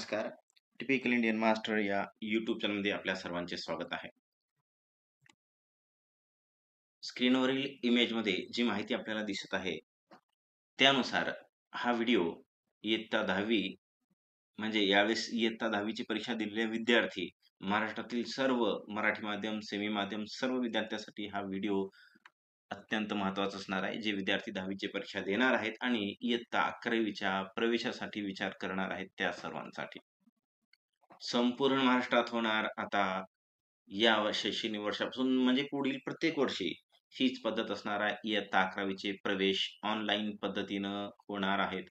नमस्कार. Typical Indian master या YouTube चॅनलमध्ये आपल्या सर्वांचे स्वागत आहे. स्क्रीनवरील इमेजमध्ये जी माहिती आपल्याला दिसत आहे, त्यानुसार हा व्हिडिओ इयत्ता 10वी म्हणजे यावेळेस इयत्ता 10वी ची परीक्षा दिलेले विद्यार्थी, महाराष्ट्रातील सर्व मराठी माध्यम, सेमी माध्यम सर्व विद्यार्थ्यांसाठी हा व्हिडिओ अत्यंत महत्त्वाचा असणार आहे. जे विद्यार्थी 10वी ची परीक्षा देणार आहेत आणि इयत्ता 11वी च्या प्रवेशासाठी विचार करणार आहेत त्या सर्वांसाठी. संपूर्ण महाराष्ट्रात होणार आता या शैक्षणिक वर्षापासून म्हणजे पुढील प्रत्येक वर्षी हीच पद्धत असणार आहे. इयत्ता 11वी चे प्रवेश ऑनलाईन पद्धतीनं होणार आहेत.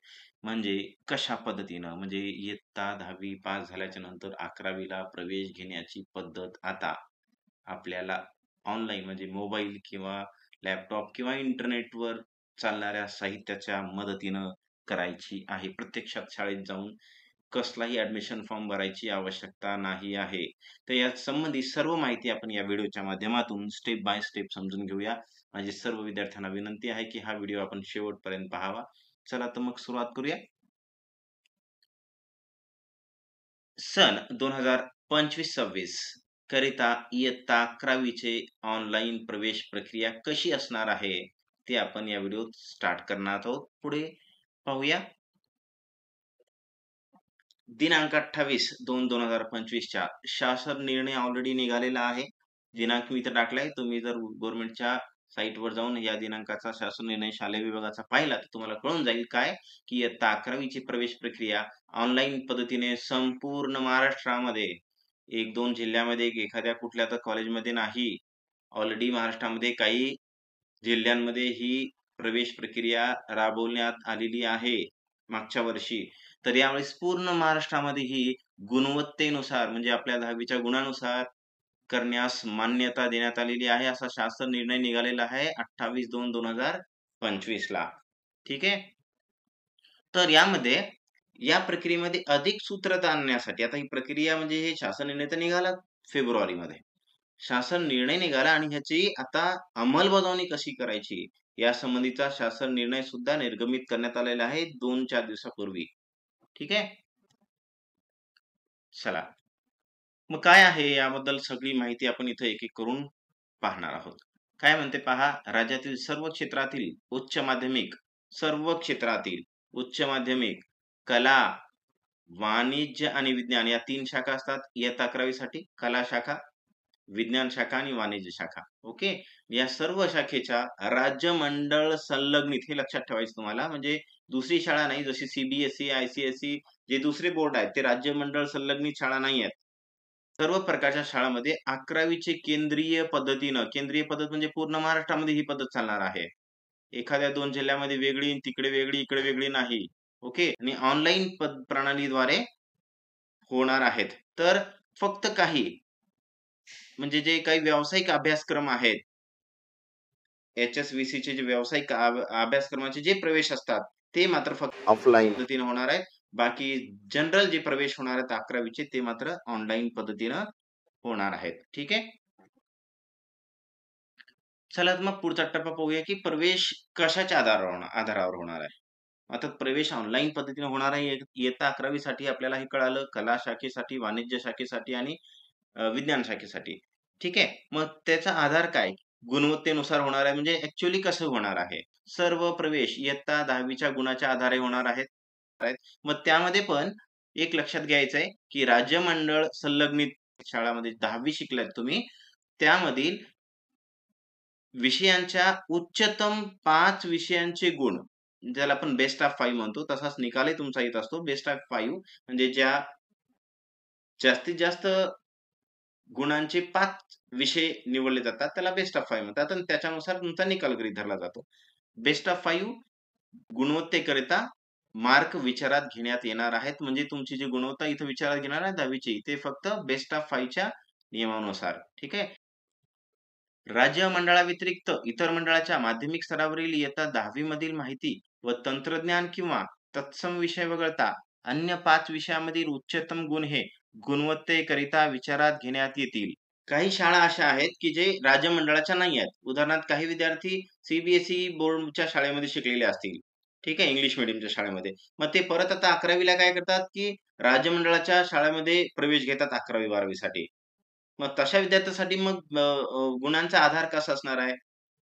म्हणजे कशा पद्धतीनं? म्हणजे इयत्ता 10वी पास झाल्याच्या नंतर 11वी ला प्रवेश घेण्याची पद्धत आता आपल्याला ऑनलाईन म्हणजे मोबाईल किंवा लॅपटॉप किंवा इंटरनेटवर चालणाऱ्या साहित्याच्या मदतीनं करायची आहे. प्रत्यक्षात शाळेत जाऊन कसलाही ऍडमिशन फॉर्म भरायची आवश्यकता नाही आहे. तर या संबंधी सर्व माहिती आपण या व्हिडिओच्या माध्यमातून स्टेप बाय स्टेप समजून घेऊया. माझी सर्व विद्यार्थ्यांना विनंती आहे की हा व्हिडिओ आपण शेवटपर्यंत पाहावा. चला तर मग सुरुवात करूया. सन 2025-26 करिता इयत्ता 11वी चे ऑनलाईन प्रवेश प्रक्रिया कशी असणार आहे ते आपण या व्हिडिओत स्टार्ट करणार आहोत. पुढे पाहूया. दिनांक 28/2/2025 च्या शासन निर्णय ऑलरेडी निघालेला आहे. दिनांक मी इथे टाकलाय. तुम्ही जर गव्हर्नमेंटच्या साईटवर जाऊन या दिनांकाचा शासन निर्णय शालेय विभागाचा पाहिला तर तुम्हाला कळून जाईल काय की इयत्ता 11वी ची प्रवेश प्रक्रिया ऑनलाईन पद्धतीने संपूर्ण महाराष्ट्रामध्ये 1-2 जिल्ह्यामध्ये एखाद्या कुठल्या तर कॉलेजमध्ये नाही. ऑलरेडी महाराष्ट्रामध्ये काही जिल्ह्यांमध्ये ही प्रवेश प्रक्रिया राबवण्यात आलेली आहे मागच्या वर्षी. तर यावेळेस पूर्ण महाराष्ट्रामध्ये ही गुणवत्तेनुसार म्हणजे आपल्या 10वीच्या गुणानुसार करण्यास मान्यता देण्यात आलेली आहे. असा शासन निर्णय निघालेला आहे 28/2/2025 ला. ठीक आहे. तर यामध्ये या प्रक्रियेमध्ये अधिक सूत्रता आणण्यासाठी आता ही प्रक्रिया म्हणजे हे शासन निर्णय तर निघाला फेब्रुवारीमध्ये. शासन निर्णय निघाला आणि ह्याची आता अंमलबजावणी कशी करायची या संबंधीचा शासन निर्णय सुद्धा निर्गमित करण्यात आलेला आहे 2-4 दिवसापूर्वी. ठीक आहे. चला मग काय आहे याबद्दल सगळी माहिती आपण इथे एक एक करून पाहणार आहोत. काय म्हणते पहा. राज्यातील सर्व क्षेत्रातील उच्च माध्यमिक उच्च माध्यमिक कला, वाणिज्य आणि विज्ञान या 3 शाखा असतात इयत्ता 11वी साठी. कला शाखा, विज्ञान शाखा आणि वाणिज्य शाखा. ओके. या सर्व शाखेच्या राज्य मंडळ संलग्नित हे लक्षात ठेवायचं तुम्हाला. म्हणजे दुसरी शाळा नाही जशी सीबीएसई, आयसीएसई जे दुसरे बोर्ड आहेत ते राज्य मंडळ संलग्नित शाळा नाही आहेत. सर्व प्रकारच्या शाळांमध्ये 11वी केंद्रीय पद्धत म्हणजे पूर्ण महाराष्ट्रामध्ये ही पद्धत चालणार आहे. एखाद्या 2 जिल्ह्यामध्ये वेगळी, तिकडे वेगळी, इकडे वेगळी नाही. ओके. आणि ऑनलाईन प्रणालीद्वारे होणार आहेत. तर फक्त काही म्हणजे जे काही व्यावसायिक अभ्यासक्रम आहेत, HSVCचे जे व्यावसायिक अभ्यासक्रमाचे जे प्रवेश असतात ते मात्र फक्त ऑफलाईन पद्धतीने होणार आहेत. बाकी जनरल जे प्रवेश होणार आहेत 11वीचे ते मात्र ऑनलाईन पद्धतीनं होणार आहेत. ठीक आहे. चला तर मग पुढचा टप्पा पाहूया की प्रवेश कशाच्या आधारावर होणार आहे. आता प्रवेश ऑनलाईन पद्धतीने होणार आहे इयत्ता 11वी साठी आपल्याला हे कळालं. कला शाखेसाठी, वाणिज्य शाखेसाठी आणि विज्ञान शाखेसाठी. ठीक आहे. मग त्याचा आधार काय? गुणवत्तेनुसार होणार आहे. म्हणजे ऍक्च्युअली कसं होणार आहे? सर्व प्रवेश इयत्ता 10वीच्या गुणाच्या आधारे होणार आहेत. मग त्यामध्ये पण एक लक्षात घ्यायचंय की राज्य मंडळ संलग्नित शाळामध्ये 10वी शिकलात तुम्ही त्यामधील विषयांच्या उच्चतम 5 विषयांचे गुण ज्याला आपण बेस्ट ऑफ 5 म्हणतो तसाच निकालही तुमचा येत असतो. बेस्ट ऑफ 5 म्हणजे ज्या जास्तीत जास्त गुणांचे 5 विषय निवडले जातात त्याला बेस्ट ऑफ 5 म्हणतात आणि त्याच्यानुसार तुमचा निकाल गृहीत धरला जातो. बेस्ट ऑफ 5 गुणवत्तेकरिता मार्क विचारात घेण्यात येणार आहेत. म्हणजे तुमची जी गुणवत्ता इथे विचारात घेणार आहे 10वीची ते फक्त बेस्ट ऑफ 5 च्या नियमानुसार. ठीक आहे. राज्य मंडळाव्यतिरिक्त इतर मंडळाच्या माध्यमिक स्तरावरील इयत्ता 10वी मधील माहिती व तंत्रज्ञान किंवा तत्सम विषय वगळता अन्य 5 विषयामधील उच्चतम गुण हे गुणवत्तेकरिता विचारात घेण्यात येतील. काही शाळा अशा आहेत की जे राज्य मंडळाच्या नाही आहेत. उदाहरणार्थ काही विद्यार्थी सीबीएसई बोर्डच्या शाळेमध्ये शिकलेले असतील ठीक आहे, इंग्लिश मीडियमच्या शाळेमध्ये. मग ते परत आता 11वीला काय करतात, की राज्य मंडळाच्या शाळेमध्ये प्रवेश घेतात 11वी-12वी साठी. मग तशा विद्यार्थ्यांसाठी मग गुणांचा आधार कसा असणार आहे?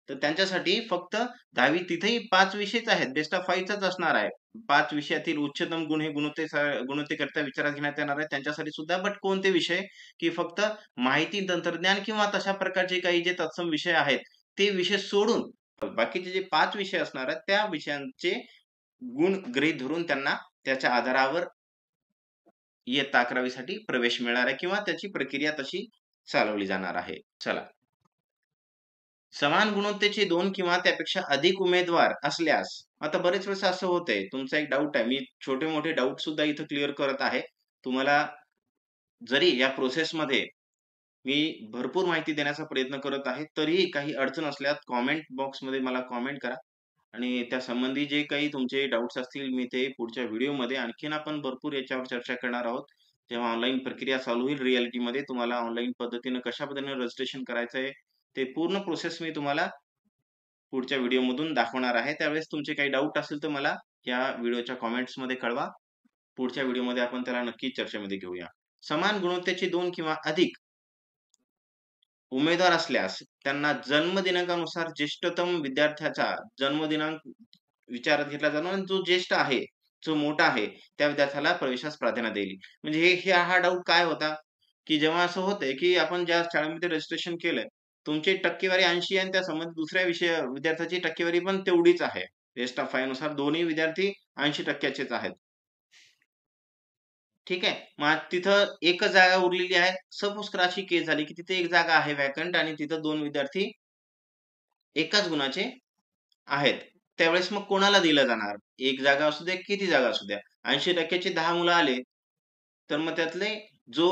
तर त्यांच्यासाठी फक्त 10वी तिथेही 5 विषयच आहेत. बेस्ट ऑफ 5च असणार आहे. 5 विषयातील उच्चतम गुण हे गुणवत्तेकरता विचारात घेण्यात येणार आहे त्यांच्यासाठी सुद्धा. बट कोणते विषय? की फक्त माहिती तंत्रज्ञान किंवा तशा प्रकारचे काही जे तत्सम विषय आहेत, ते विषय सोडून बाकीचे जे 5 विषय असणार आहेत, त्या विषयांचे गुण गृहीत धरून त्यांना त्याच्या आधारावर इयत्ता 11वी साठी प्रवेश मिळणार आहे किंवा त्याची प्रक्रिया तशी चालवली जाणार आहे. चला. समान गुणवत्तेचे 2 किंवा त्यापेक्षा अधिक उमेदवार असल्यास, आता बरेच वेळेस असं होतंय, तुमचा एक डाऊट आहे. मी छोटे-मोठे डाऊट सुद्धा इथं क्लिअर करत आहे. तुम्हाला जरी या प्रोसेसमध्ये मी भरपूर माहिती देण्याचा प्रयत्न करत आहे, तरीही काही अडचण असल्यास कमेंट बॉक्समध्ये मला कमेंट करा आणि त्या संबंधी जे काही तुमचे डाउट्स असतील, मी ते पुढच्या व्हिडिओमध्ये आणखीन आपण भरपूर याच्यावर चर्चा करणार आहोत. जेव्हा ऑनलाईन प्रक्रिया चालू होईल रिअॅलिटीमध्ये तुम्हाला ऑनलाईन पद्धतीनं कशा पद्धतीने रजिस्ट्रेशन करायचं आहे, ते पूर्ण प्रोसेस मी तुम्हाला पुढच्या व्हिडिओमधून दाखवणार आहे. त्यावेळेस तुमचे काही डाउट असेल तर मला या व्हिडिओच्या कमेंट्समध्ये कळवा. पुढच्या व्हिडिओमध्ये आपण त्याला नक्की चर्चेमध्ये घेऊया. समान गुणवत्तेचे 2 किंवा अधिक उमेदवार असल्यास त्यांना जन्मदिनांकानुसार ज्येष्ठतम विद्यार्थ्याचा जन्मदिनांक विचारात घेतला जाणार आणि जो ज्येष्ठ आहे, जो मोठा आहे, त्या विद्यार्थ्याला प्रवेशास प्राधान्य देईल. म्हणजे हा डाऊट काय होता, की जेव्हा असं होतंय, की आपण ज्या शाळेमध्ये रजिस्ट्रेशन केलंय, तुमची टक्केवारी 80 आहे आणि त्या संबंधित दुसऱ्या विद्यार्थ्याची टक्केवारी पण तेवढीच आहे. बेस्ट ऑफ 5 नुसार दोन्ही विद्यार्थी 80% चेच आहेत. ठीक आहे. मग तिथं एकच जागा उरलेली आहे. सपोज तर अशी केस झाली, की तिथे एक जागा आहे व्हॅकंट आणि तिथं 2 विद्यार्थी एकाच गुणाचे आहेत. त्यावेळेस मग कोणाला दिलं जाणार? एक जागा असू द्या, किती जागा असू द्या. 80% चे 10 मुलं आले, तर मग त्यातले जो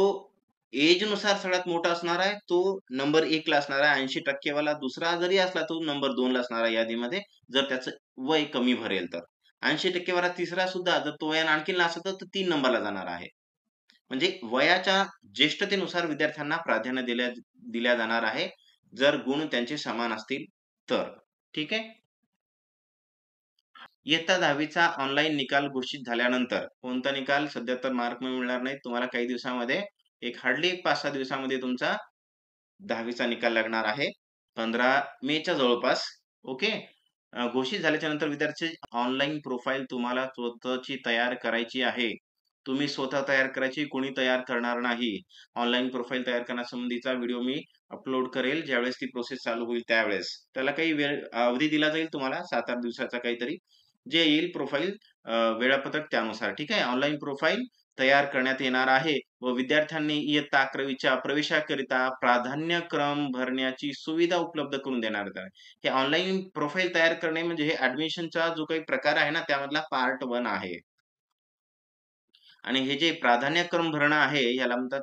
एजनुसार सगळ्यात मोठा असणार आहे, तो नंबर 1 ला असणार आहे. 80% वाला दुसरा जरी असला, तो नंबर 2 ला असणार आहे यादीमध्ये, जर त्याचं वय कमी भरेल तर. 80% वाला तिसरा सुद्धा जर तो वयाने आणखीन लहान असेल, तर 3 नंबरला जाणार आहे. म्हणजे वयाच्या ज्येष्ठतेनुसार विद्यार्थ्यांना प्राधान्य दिल्या जाणार आहे, जर गुण त्यांचे समान असतील तर. ठीक आहे? इयत्ता 10वी चा ऑनलाईन निकाल घोषित झाल्यानंतर, कोणता निकाल? सध्या तर मार्क मिळणार नाहीत. तुम्हाला काही दिवसामध्ये एक हार्डली 5-6 दिवसामध्ये तुमचा 10वी चा निकाल लागणार आहे. 15 मेच्या जवळपास. ओके. घोषित झाल्याच्या नंतर विद्यार्थ्याची ऑनलाईन प्रोफाईल तुम्हाला स्वतःची तयार करायची आहे. तुम्ही स्वतः तयार करायची, कोणी तयार करणार नाही. ऑनलाईन प्रोफाईल तयार करण्यासंबंधीचा व्हिडिओ मी अपलोड करेल ज्यावेळेस ती प्रोसेस चालू होईल त्यावेळेस. त्याला काही अवधी दिला जाईल तुम्हाला 7-8 दिवसाचा काहीतरी. जे येईल प्रोफाईल वेळापत्रक त्यानुसार. ठीक आहे. ऑनलाईन प्रोफाईल तयार करण्यात येणार आहे व विद्यार्थ्यांनी इयत्ता 11वीच्या प्रवेशाकरिता प्राधान्यक्रम भरण्याची सुविधा उपलब्ध करून देण्यात आहे. हे ऑनलाईन प्रोफाईल तयार करणे म्हणजे हे ॲडमिशनचा जो काही प्रकार आहे ना, त्यामधला पार्ट 1 आहे. आणि हे जे प्राधान्यक्रम भरणं आहे, याला म्हणतात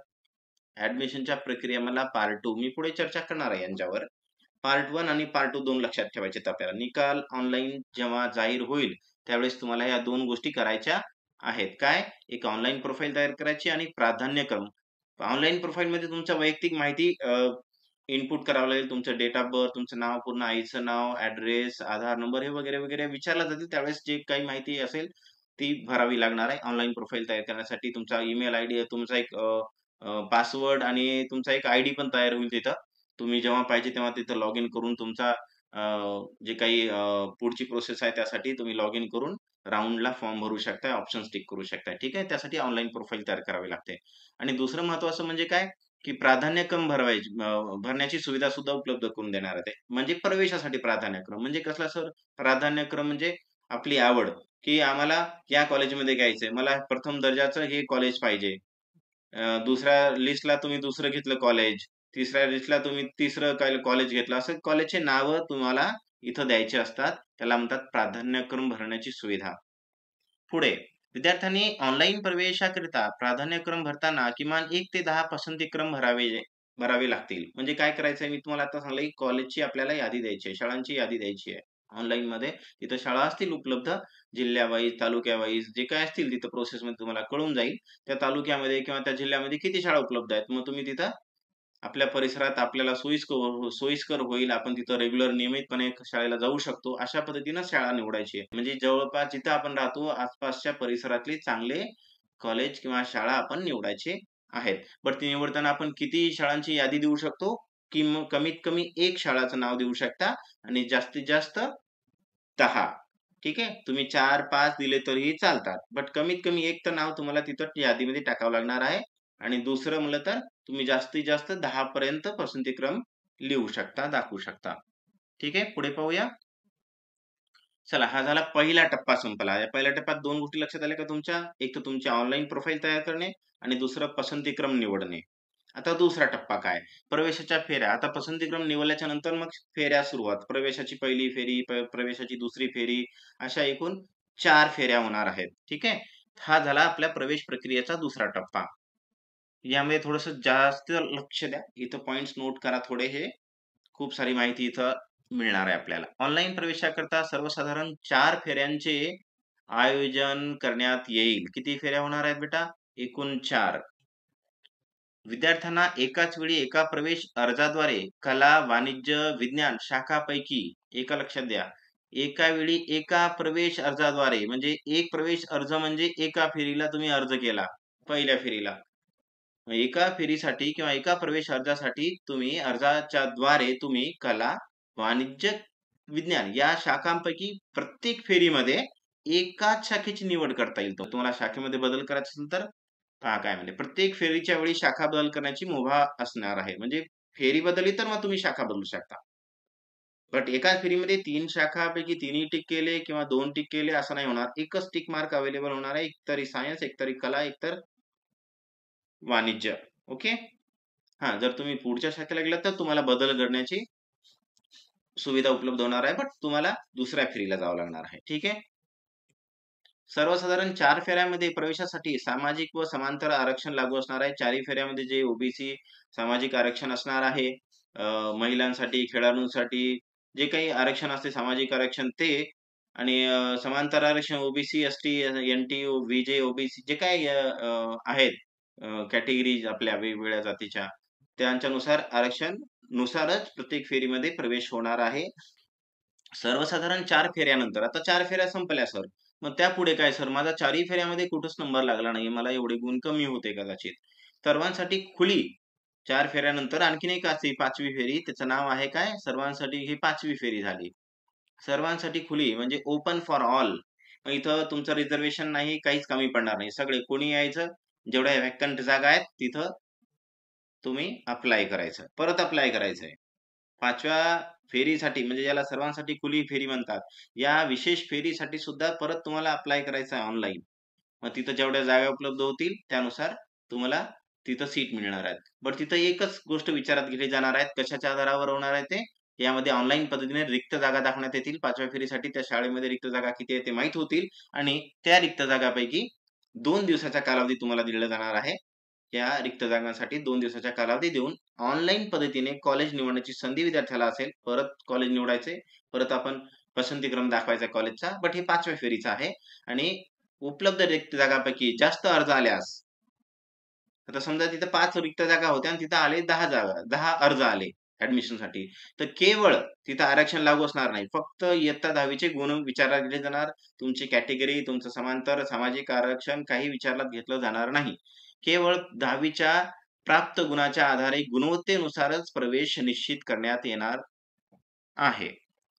ॲडमिशनच्या प्रक्रियेमधला पार्ट 2. मी पुढे चर्चा करणार आहे यांच्यावर. पार्ट 1 आणि पार्ट 2 लक्षात ठेवायचे आपल्याला. निकाल ऑनलाईन जेव्हा जाहीर होईल, त्यावेळेस तुम्हाला या 2 गोष्टी करायच्या आहेत. काय? एक ऑनलाईन प्रोफाईल तयार करायची आणि प्राधान्यक्रम. ऑनलाईन प्रोफाईलमध्ये तुमच्या वैयक्तिक माहिती इनपुट करावं लागेल. तुमचं डेट ऑफ बर्थ, तुमचं नाव, पूर्ण आईचं नाव, ॲड्रेस, आधार नंबर हे वगैरे, वगैरे विचारलं जातील. त्यावेळेस जे काही माहिती असेल, ती भरावी लागणार आहे. ऑनलाईन प्रोफाईल तयार करण्यासाठी तुमचा ईमेल आयडी, तुमचा एक पासवर्ड आणि तुमचा एक आयडी पण तयार होईल तिथं. तुम्ही जेव्हा पाहिजे तेव्हा तिथं लॉग इन करून तुमचा जे काही पुढची प्रोसेस आहे त्यासाठी तुम्ही लॉग इन करून राउंडला फॉर्म भरू शकताय, ऑप्शन्स टिक करू शकताय. ठीक आहे. त्यासाठी ऑनलाईन प्रोफाईल तयार करावी लागते. आणि दुसरं महत्त्वाचं म्हणजे काय, की प्राधान्यक्रम भरण्याची सुविधा सुद्धा उपलब्ध करून देणार आहे ते. म्हणजे प्रवेशासाठी प्राधान्यक्रम म्हणजे कसला सर? प्राधान्यक्रम म्हणजे आपली आवड, की आम्हाला या कॉलेजमध्ये घ्यायचंय. मला प्रथम दर्जाचं हे कॉलेज पाहिजे. दुसऱ्या लिस्टला तुम्ही दुसरं घेतलं कॉलेज. तिसऱ्या लिस्टला तुम्ही तिसरं कॉलेज घेतलं. असं कॉलेजचे नावं तुम्हाला इथं द्यायचे असतात. त्याला म्हणतात प्राधान्यक्रम भरण्याची सुविधा. पुढे विद्यार्थ्यांनी ऑनलाईन प्रवेशाकरिता प्राधान्यक्रम भरताना किमान 1 ते 10 पसंतीक्रम भरावे लागतील. म्हणजे काय करायचंय मी तुम्हाला आता सांगलं, की कॉलेजची आपल्याला यादी द्यायची आहे, शाळांची यादी द्यायची आहे. ऑनलाईनमध्ये तिथं शाळा असतील उपलब्ध, जिल्ह्यावाईज, तालुक्यावाईज जे काही असतील तिथं प्रोसेसमध्ये तुम्हाला कळून जाईल. त्या तालुक्यामध्ये किंवा त्या जिल्ह्यामध्ये किती शाळा उपलब्ध आहेत. मग तुम्ही तिथं आपल्या परिसरात आपल्याला सोयीस्कर होईल. आपण तिथं रेग्युलर नियमितपणे शाळेला जाऊ शकतो. अशा पद्धतीनं शाळा निवडायची आहे. म्हणजे जवळपास जिथं आपण राहतो आसपासच्या परिसरातले चांगले कॉलेज किंवा शाळा आपण निवडायचे आहेत. बट ती निवडताना आपण किती शाळांची यादी देऊ शकतो? कमीत कमी 1 शाळाचं नाव देऊ शकता आणि जास्तीत जास्त 10. ठीक आहे. तुम्ही 4-5 दिले तरीही चालतात. बट कमीत कमी एक तर नाव तुम्हाला तिथं यादीमध्ये टाकावं लागणार आहे आणि दुसरं म्हणलं तर तुम्ही जास्तीत जास्त 10 पर्यंत पसंतीक्रम लिहू शकता, दाखवू शकता. ठीक आहे. पुढे पाहूया. चला हा झाला पहिला टप्पा संपला. या पहिल्या टप्प्यात 2 गोष्टी लक्षात आल्या का तुमच्या? एक तर तुमची ऑनलाईन प्रोफाइल तयार करणे आणि दुसरं पसंतीक्रम निवडणे. आता दुसरा टप्पा काय? प्रवेशाच्या फेऱ्या. आता पसंतीक्रम निवडल्याच्या नंतर मग फेऱ्या सुरुवात. प्रवेशाची पहिली फेरी, प्रवेशाची दुसरी फेरी अशा एकूण 4 फेऱ्या होणार आहेत. ठीक आहे. हा झाला आपल्या प्रवेश प्रक्रियेचा दुसरा टप्पा. यामध्ये थोडंसं जास्त लक्ष द्या. इथं पॉइंट्स नोट करा थोडे हे. खूप सारी माहिती इथं मिळणार आहे आपल्याला. ऑनलाईन प्रवेशाकरता सर्वसाधारण 4 फेऱ्यांचे आयोजन करण्यात येईल. किती फेऱ्या होणार आहेत बेटा? एकूण 4. विद्यार्थ्यांना एकाच वेळी एका प्रवेश अर्जाद्वारे कला, वाणिज्य, विज्ञान शाखापैकी एका लक्षात द्या. एका वेळी एका प्रवेश अर्जाद्वारे म्हणजे एक प्रवेश अर्ज म्हणजे एका फेरीला तुम्ही अर्ज केला. पहिल्या फेरीला. एका फेरीसाठी किंवा एका प्रवेश अर्जासाठी तुम्ही अर्जाच्या द्वारे तुम्ही कला, वाणिज्य, विज्ञान या शाखांपैकी प्रत्येक फेरीमध्ये एकाच शाखेची निवड करता येईल. तुम्हाला शाखेमध्ये बदल करायचा असेल तर पहा काय म्हणते. प्रत्येक फेरीच्या वेळी शाखा बदल करण्याची मुभा असणार आहे. म्हणजे फेरी बदलली तर मग तुम्ही शाखा बदलू शकता. बट एकाच फेरीमध्ये 3 शाखापैकी 3ही टिक केले किंवा 2 टिक केले असं नाही होणार. एकच टिक मार्क अवेलेबल होणार आहे. एकतरी सायन्स, एकतरी कला, एकतर वाणिज्य. ओके. हां, जर तुम्ही पुढच्या शाखेला गेलात तर तुम्हाला बदल करण्याची सुविधा उपलब्ध होणार आहे. बट तुम्हाला दुसऱ्या फेरीला जावं लागणार आहे. ठीक आहे. सर्वसाधारण 4 फेऱ्यामध्ये प्रवेशासाठी सामाजिक व समांतर आरक्षण लागू असणार आहे. 4ही फेऱ्यामध्ये जे ओबीसी सामाजिक आरक्षण असणार आहे. महिलांसाठी, खेळाडूंसाठी जे काही आरक्षण असते सामाजिक आरक्षण ते आणि समांतर आरक्षण OBC, ST, NT, VJ, OBC जे काही आहेत कॅटेगरीज आपल्या वेगवेगळ्या जातीच्या त्यांच्यानुसार आरक्षण नुसारच प्रत्येक फेरीमध्ये प्रवेश होणार आहे. सर्वसाधारण 4 फेऱ्यानंतर आता 4 फेऱ्या संपल्या सर. मग त्यापुढे काय सर? माझा 4ही फेऱ्यामध्ये कुठंच नंबर लागला नाही. मला एवढे गुण कमी होते कदाचित. सर्वांसाठी खुली 4 फेऱ्यानंतर आणखीन एक असते 5वी फेरी. त्याचं नाव आहे काय? सर्वांसाठी ही 5वी फेरी झाली. सर्वांसाठी खुली म्हणजे ओपन फॉर ऑल. इथं तुमचं रिझर्व्हेशन नाही, काहीच कमी पडणार नाही. सगळे कोणी यायचं, जेवढ्या व्हॅकंट जागा आहेत तिथं तुम्ही अप्लाय करायचं. परत अप्लाय करायचंय. 5व्या फेरीसाठी म्हणजे याला सर्वांसाठी खुली फेरी म्हणतात. या विशेष फेरीसाठी सुद्धा परत तुम्हाला अप्लाय करायचं आहे ऑनलाईन. मग तिथं जेवढ्या जागा उपलब्ध होतील त्यानुसार तुम्हाला तिथं सीट मिळणार आहेत. बट तिथं एकच गोष्ट विचारात घेतली जाणार आहेत. कशाच्या आधारावर होणार आहे ते? यामध्ये ऑनलाईन पद्धतीने रिक्त जागा दाखवण्यात येतील. 5व्या फेरीसाठी त्या शाळेमध्ये रिक्त जागा किती आहे ते माहीत होतील आणि त्या रिक्त जागापैकी 2 दिवसाचा कालावधी तुम्हाला दिला जाणार आहे. या रिक्त जागांसाठी 2 दिवसाचा कालावधी देऊन ऑनलाईन पद्धतीने कॉलेज निवडण्याची संधी विद्यार्थ्याला असेल. परत कॉलेज निवडायचे. परत आपण पसंतीक्रम दाखवायचा कॉलेजचा. बट हे 5व्या फेरीचं आहे आणि उपलब्ध रिक्त जागांपैकी जास्त अर्ज आल्यास आता समजा तिथं 5 रिक्त जागा होत्या आणि तिथं आले 10 अर्ज आले ॲडमिशनसाठी. तर केवळ तिथं आरक्षण लागू असणार नाही. फक्त इयत्ता 10वीचे गुण विचारात घेतले जाणार. तुमची कॅटेगरी, तुमचं समांतर, सामाजिक आरक्षण काही विचारात घेतलं जाणार नाही. केवळ 10वीच्या प्राप्त गुणाच्या आधारे गुणवत्तेनुसारच प्रवेश निश्चित करण्यात येणार आहे.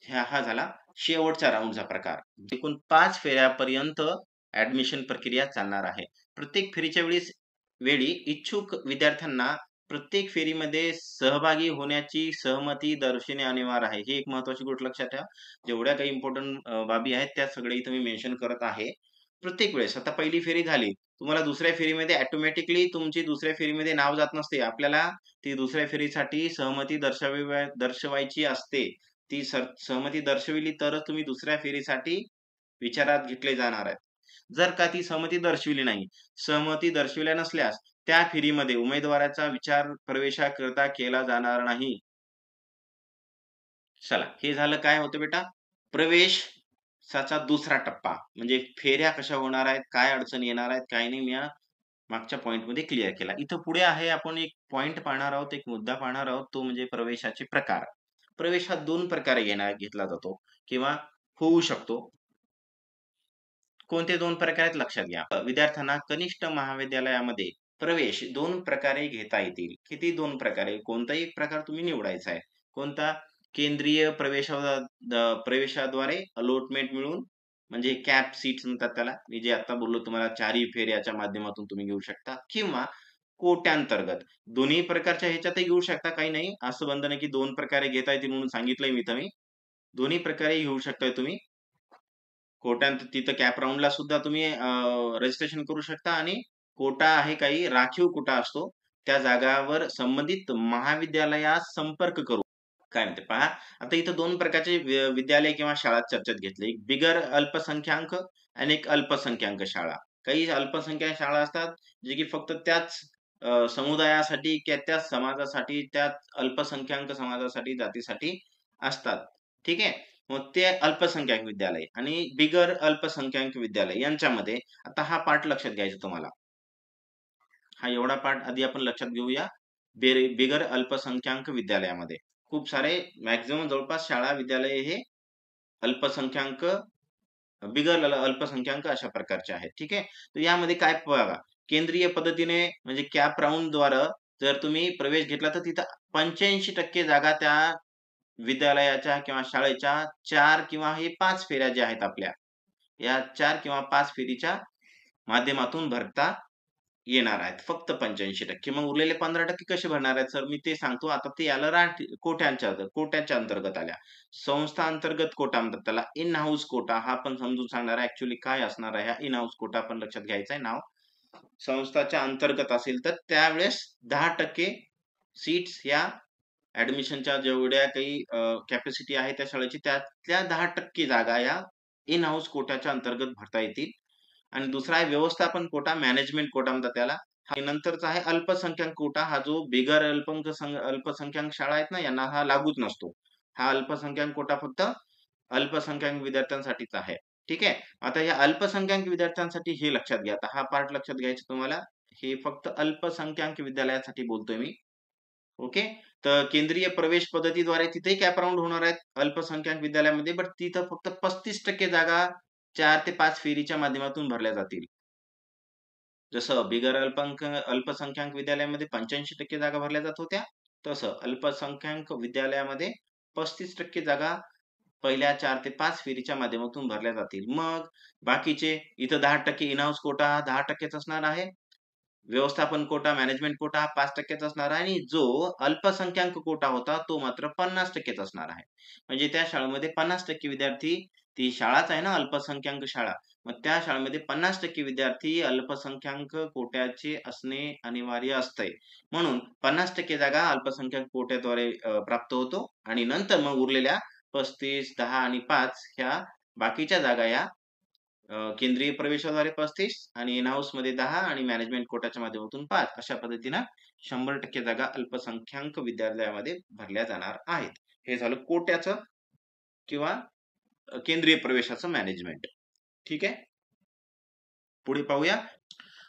हा झाला शेवटचा राउंडचा प्रकार. एकूण 5 फेऱ्यापर्यंत ॲडमिशन प्रक्रिया चालणार आहे. प्रत्येक फेरीच्या वेळी इच्छुक विद्यार्थ्यांना प्रत्येक फेरीमध्ये सहभागी होण्याची सहमती दर्शवणे अनिवार्य आहे. ही एक महत्त्वाची गोष्ट लक्षात ठेवा. जेवढ्या काही इम्पोर्टंट बाबी आहेत त्या सगळ्या इथं मी मेन्शन करत आहे. प्रत्येक वेळेस आता पहिली फेरी झाली. तुम्हाला दुसऱ्या फेरीमध्ये ऑटोमॅटिकली तुमची दुसऱ्या फेरीमध्ये नाव जात नसते. आपल्याला ती दुसऱ्या फेरीसाठी सहमती दर्शवायची असते. ती सहमती दर्शविली तरच तुम्ही दुसऱ्या फेरीसाठी विचारात घेतले जाणार आहेत. जर का ती सहमती दर्शविली नाही, सहमती दर्शविल्या नसल्यास त्या फेरीमध्ये उमेदवाराचा विचार प्रवेशाकरता केला जाणार नाही. चला, हे झालं काय होतं बेटा? प्रवेशाचा दुसरा टप्पा. म्हणजे फेऱ्या कशा होणार आहेत, काय अडचणी येणार आहेत, काय नाही. मागच्या पॉइंटमध्ये क्लिअर केला. इथं पुढे आहे आपण एक पॉइंट पाहणार आहोत, एक मुद्दा पाहणार आहोत, तो म्हणजे प्रवेशाचे प्रकार. प्रवेश हा 2 प्रकारे घेतला जातो किंवा होऊ शकतो. कोणते 2 प्रकार आहेत लक्षात घ्या. विद्यार्थ्यांना कनिष्ठ महाविद्यालयामध्ये प्रवेश 2 प्रकारे घेता येतील. किती 2 प्रकारे? कोणताही एक प्रकार तुम्ही निवडायचा आहे. कोणता? केंद्रीय प्रवेशाद्वारे अलॉटमेंट मिळून म्हणजे कॅप सीट्स म्हणतात त्याला. मी जे आता बोललो तुम्हाला 4ही फेऱ्याच्या माध्यमातून तुम्ही घेऊ शकता किंवा कोट्यांतर्गत. दोन्ही प्रकारच्या ह्याच्यातही घेऊ शकता, काही नाही. असं बंधन आहे की 2 प्रकारे घेता येतील म्हणून सांगितलंय मी इथं. दोन्ही प्रकारे घेऊ शकताय तुम्ही. कोट्यात तिथं कॅप राउंडला सुद्धा तुम्ही रजिस्ट्रेशन करू शकता आणि कोटा आहे काही राखीव कोटा असतो. त्या जागावर संबंधित महाविद्यालयास संपर्क करू काय म्हणते पहा, आता इथं 2 प्रकारचे विद्यालय किंवा शाळा चर्चेत घेतले. एक बिगर अल्पसंख्याक आणि एक अल्पसंख्याक शाळा. काही अल्पसंख्याक शाळा असतात, जे की फक्त त्याच समुदायासाठी किंवा त्याच समाजासाठी, त्याच अल्पसंख्याक समाजासाठी, जातीसाठी असतात. ठीक आहे. मग ते अल्पसंख्याक विद्यालय आणि बिगर अल्पसंख्याक विद्यालय यांच्यामध्ये आता हा पाठ लक्षात घ्यायचा तुम्हाला. हा एवढा पाठ आधी आपण लक्षात घेऊया. बिगर अल्पसंख्याक विद्यालयामध्ये खूप सारे मॅक्सिमम जवळपास शाळा विद्यालय हे अल्पसंख्याक बिगर अल्पसंख्याक अशा प्रकारचे आहेत. ठीक आहे. तर यामध्ये काय बघा, केंद्रीय पद्धतीने म्हणजे कॅप राउंड द्वारा जर तुम्ही प्रवेश घेतला तर तिथं 85% जागा त्या विद्यालयाच्या किंवा शाळेच्या 4 किंवा हे 5 फेऱ्या ज्या आहेत आपल्या, या 4 किंवा 5 फेरीच्या माध्यमातून भरता येणार आहेत. फक्त 85%. मग उरलेले 15% कसे भरणार आहेत सर? मी ते सांगतो. आता ते आलं कोट्याच्या अंतर्गत आल्या. संस्था अंतर्गत कोटा म्हणतात त्याला. इन हाऊस कोटा हा पण समजून सांगणार आहे. ॲक्चुअली काय असणार आहे हा इन हाऊस कोटा पण लक्षात घ्यायचं आहे नाव. संस्थाच्या अंतर्गत असेल तर त्यावेळेस 10% सीट्स या ॲडमिशनच्या जेवढ्या काही कॅपॅसिटी आहे त्या शाळेची त्यातल्या 10% जागा या इन हाऊस कोटाच्या अंतर्गत भरता येतील. आणि दुसरा आहे व्यवस्थापन कोटा, मॅनेजमेंट कोटा म्हणतात त्याला. आणि नंतरचा आहे अल्पसंख्याक कोटा, हा जो बिगर अल्पसंख्याक शाळा आहेत ना, यांना हा लागूच नसतो. हा अल्पसंख्याक कोटा फक्त अल्पसंख्याक विद्यार्थ्यांसाठीच आहे. ठीक आहे. आता या अल्पसंख्याक विद्यार्थ्यांसाठी हे लक्षात घ्या. आता हा पार्ट लक्षात घ्यायचा तुम्हाला. हे फक्त अल्पसंख्याक विद्यालयासाठी बोलतोय मी. ओके. तर केंद्रीय प्रवेश पद्धतीद्वारे तिथेही कॅप राउंड होणार आहेत अल्पसंख्याक विद्यालयामध्ये, बट तिथं फक्त 35% जागा 4 ते 5 फेरीच्या माध्यमातून भरल्या जातील. जसं बिगर अल्पसंख्याक विद्यालयामध्ये 85% जागा भरल्या जात होत्या, तसं अल्पसंख्याक विद्यालयामध्ये 35% जागा पहिल्या 4 ते 5 फेरीच्या माध्यमातून भरल्या जातील. मग बाकीचे इथं 10% इन हाऊस कोटा हा 10%च असणार आहे. व्यवस्थापन कोटा, मॅनेजमेंट कोटा हा 5%च असणार आहे आणि जो अल्पसंख्याक कोटा होता तो मात्र 50%च असणार आहे. म्हणजे त्या शाळेमध्ये 50% विद्यार्थी, ती शाळाच आहे ना अल्पसंख्याक शाळा. मग त्या शाळेमध्ये 50% विद्यार्थी अल्पसंख्याक कोट्याचे असणे अनिवार्य असतंय. म्हणून 50% जागा अल्पसंख्याक कोट्याद्वारे प्राप्त होतो आणि नंतर मग उरलेल्या 35, 10 आणि 5 ह्या बाकीच्या जागा या केंद्रीय प्रवेशाद्वारे 35 आणि इन हाऊसमध्ये 10 आणि मॅनेजमेंट कोटाच्या माध्यमातून 5 अशा पद्धतीनं 100% जागा अल्पसंख्याक विद्यालयामध्ये भरल्या जाणार आहेत. हे झालं कोट्याचं किंवा केंद्रीय प्रवेशाचं मॅनेजमेंट. ठीक आहे. पुढे पाहूया.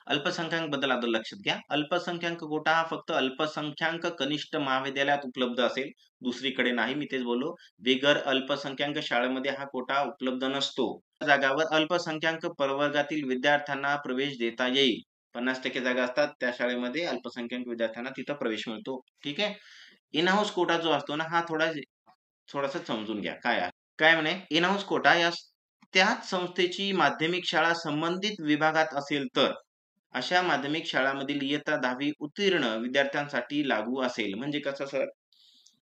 अल्पसंख्याक बद्दल आता लक्षात घ्या. अल्पसंख्याक कोटा हा फक्त अल्पसंख्याक कनिष्ठ महाविद्यालयात उपलब्ध असेल, दुसरीकडे नाही. मी तेच बोललो. बिगर अल्पसंख्याक शाळेमध्ये हा कोटा उपलब्ध नसतो. जागावर अल्पसंख्याक प्रवर्गातील विद्यार्थ्यांना प्रवेश देता येईल. 50% जागा असतात त्या शाळेमध्ये अल्पसंख्याक विद्यार्थ्यांना तिथं प्रवेश मिळतो. ठीक आहे. इन हाऊस कोटा जो असतो ना, हा थोडासा समजून घ्या काय आहे. काय म्हणे इन हाऊस कोटा या त्याच संस्थेची माध्यमिक शाळा संबंधित विभागात असेल तर अशा माध्यमिक शाळांमधील इयत्ता 10वी उत्तीर्ण विद्यार्थ्यांसाठी लागू असेल. म्हणजे कसं सर?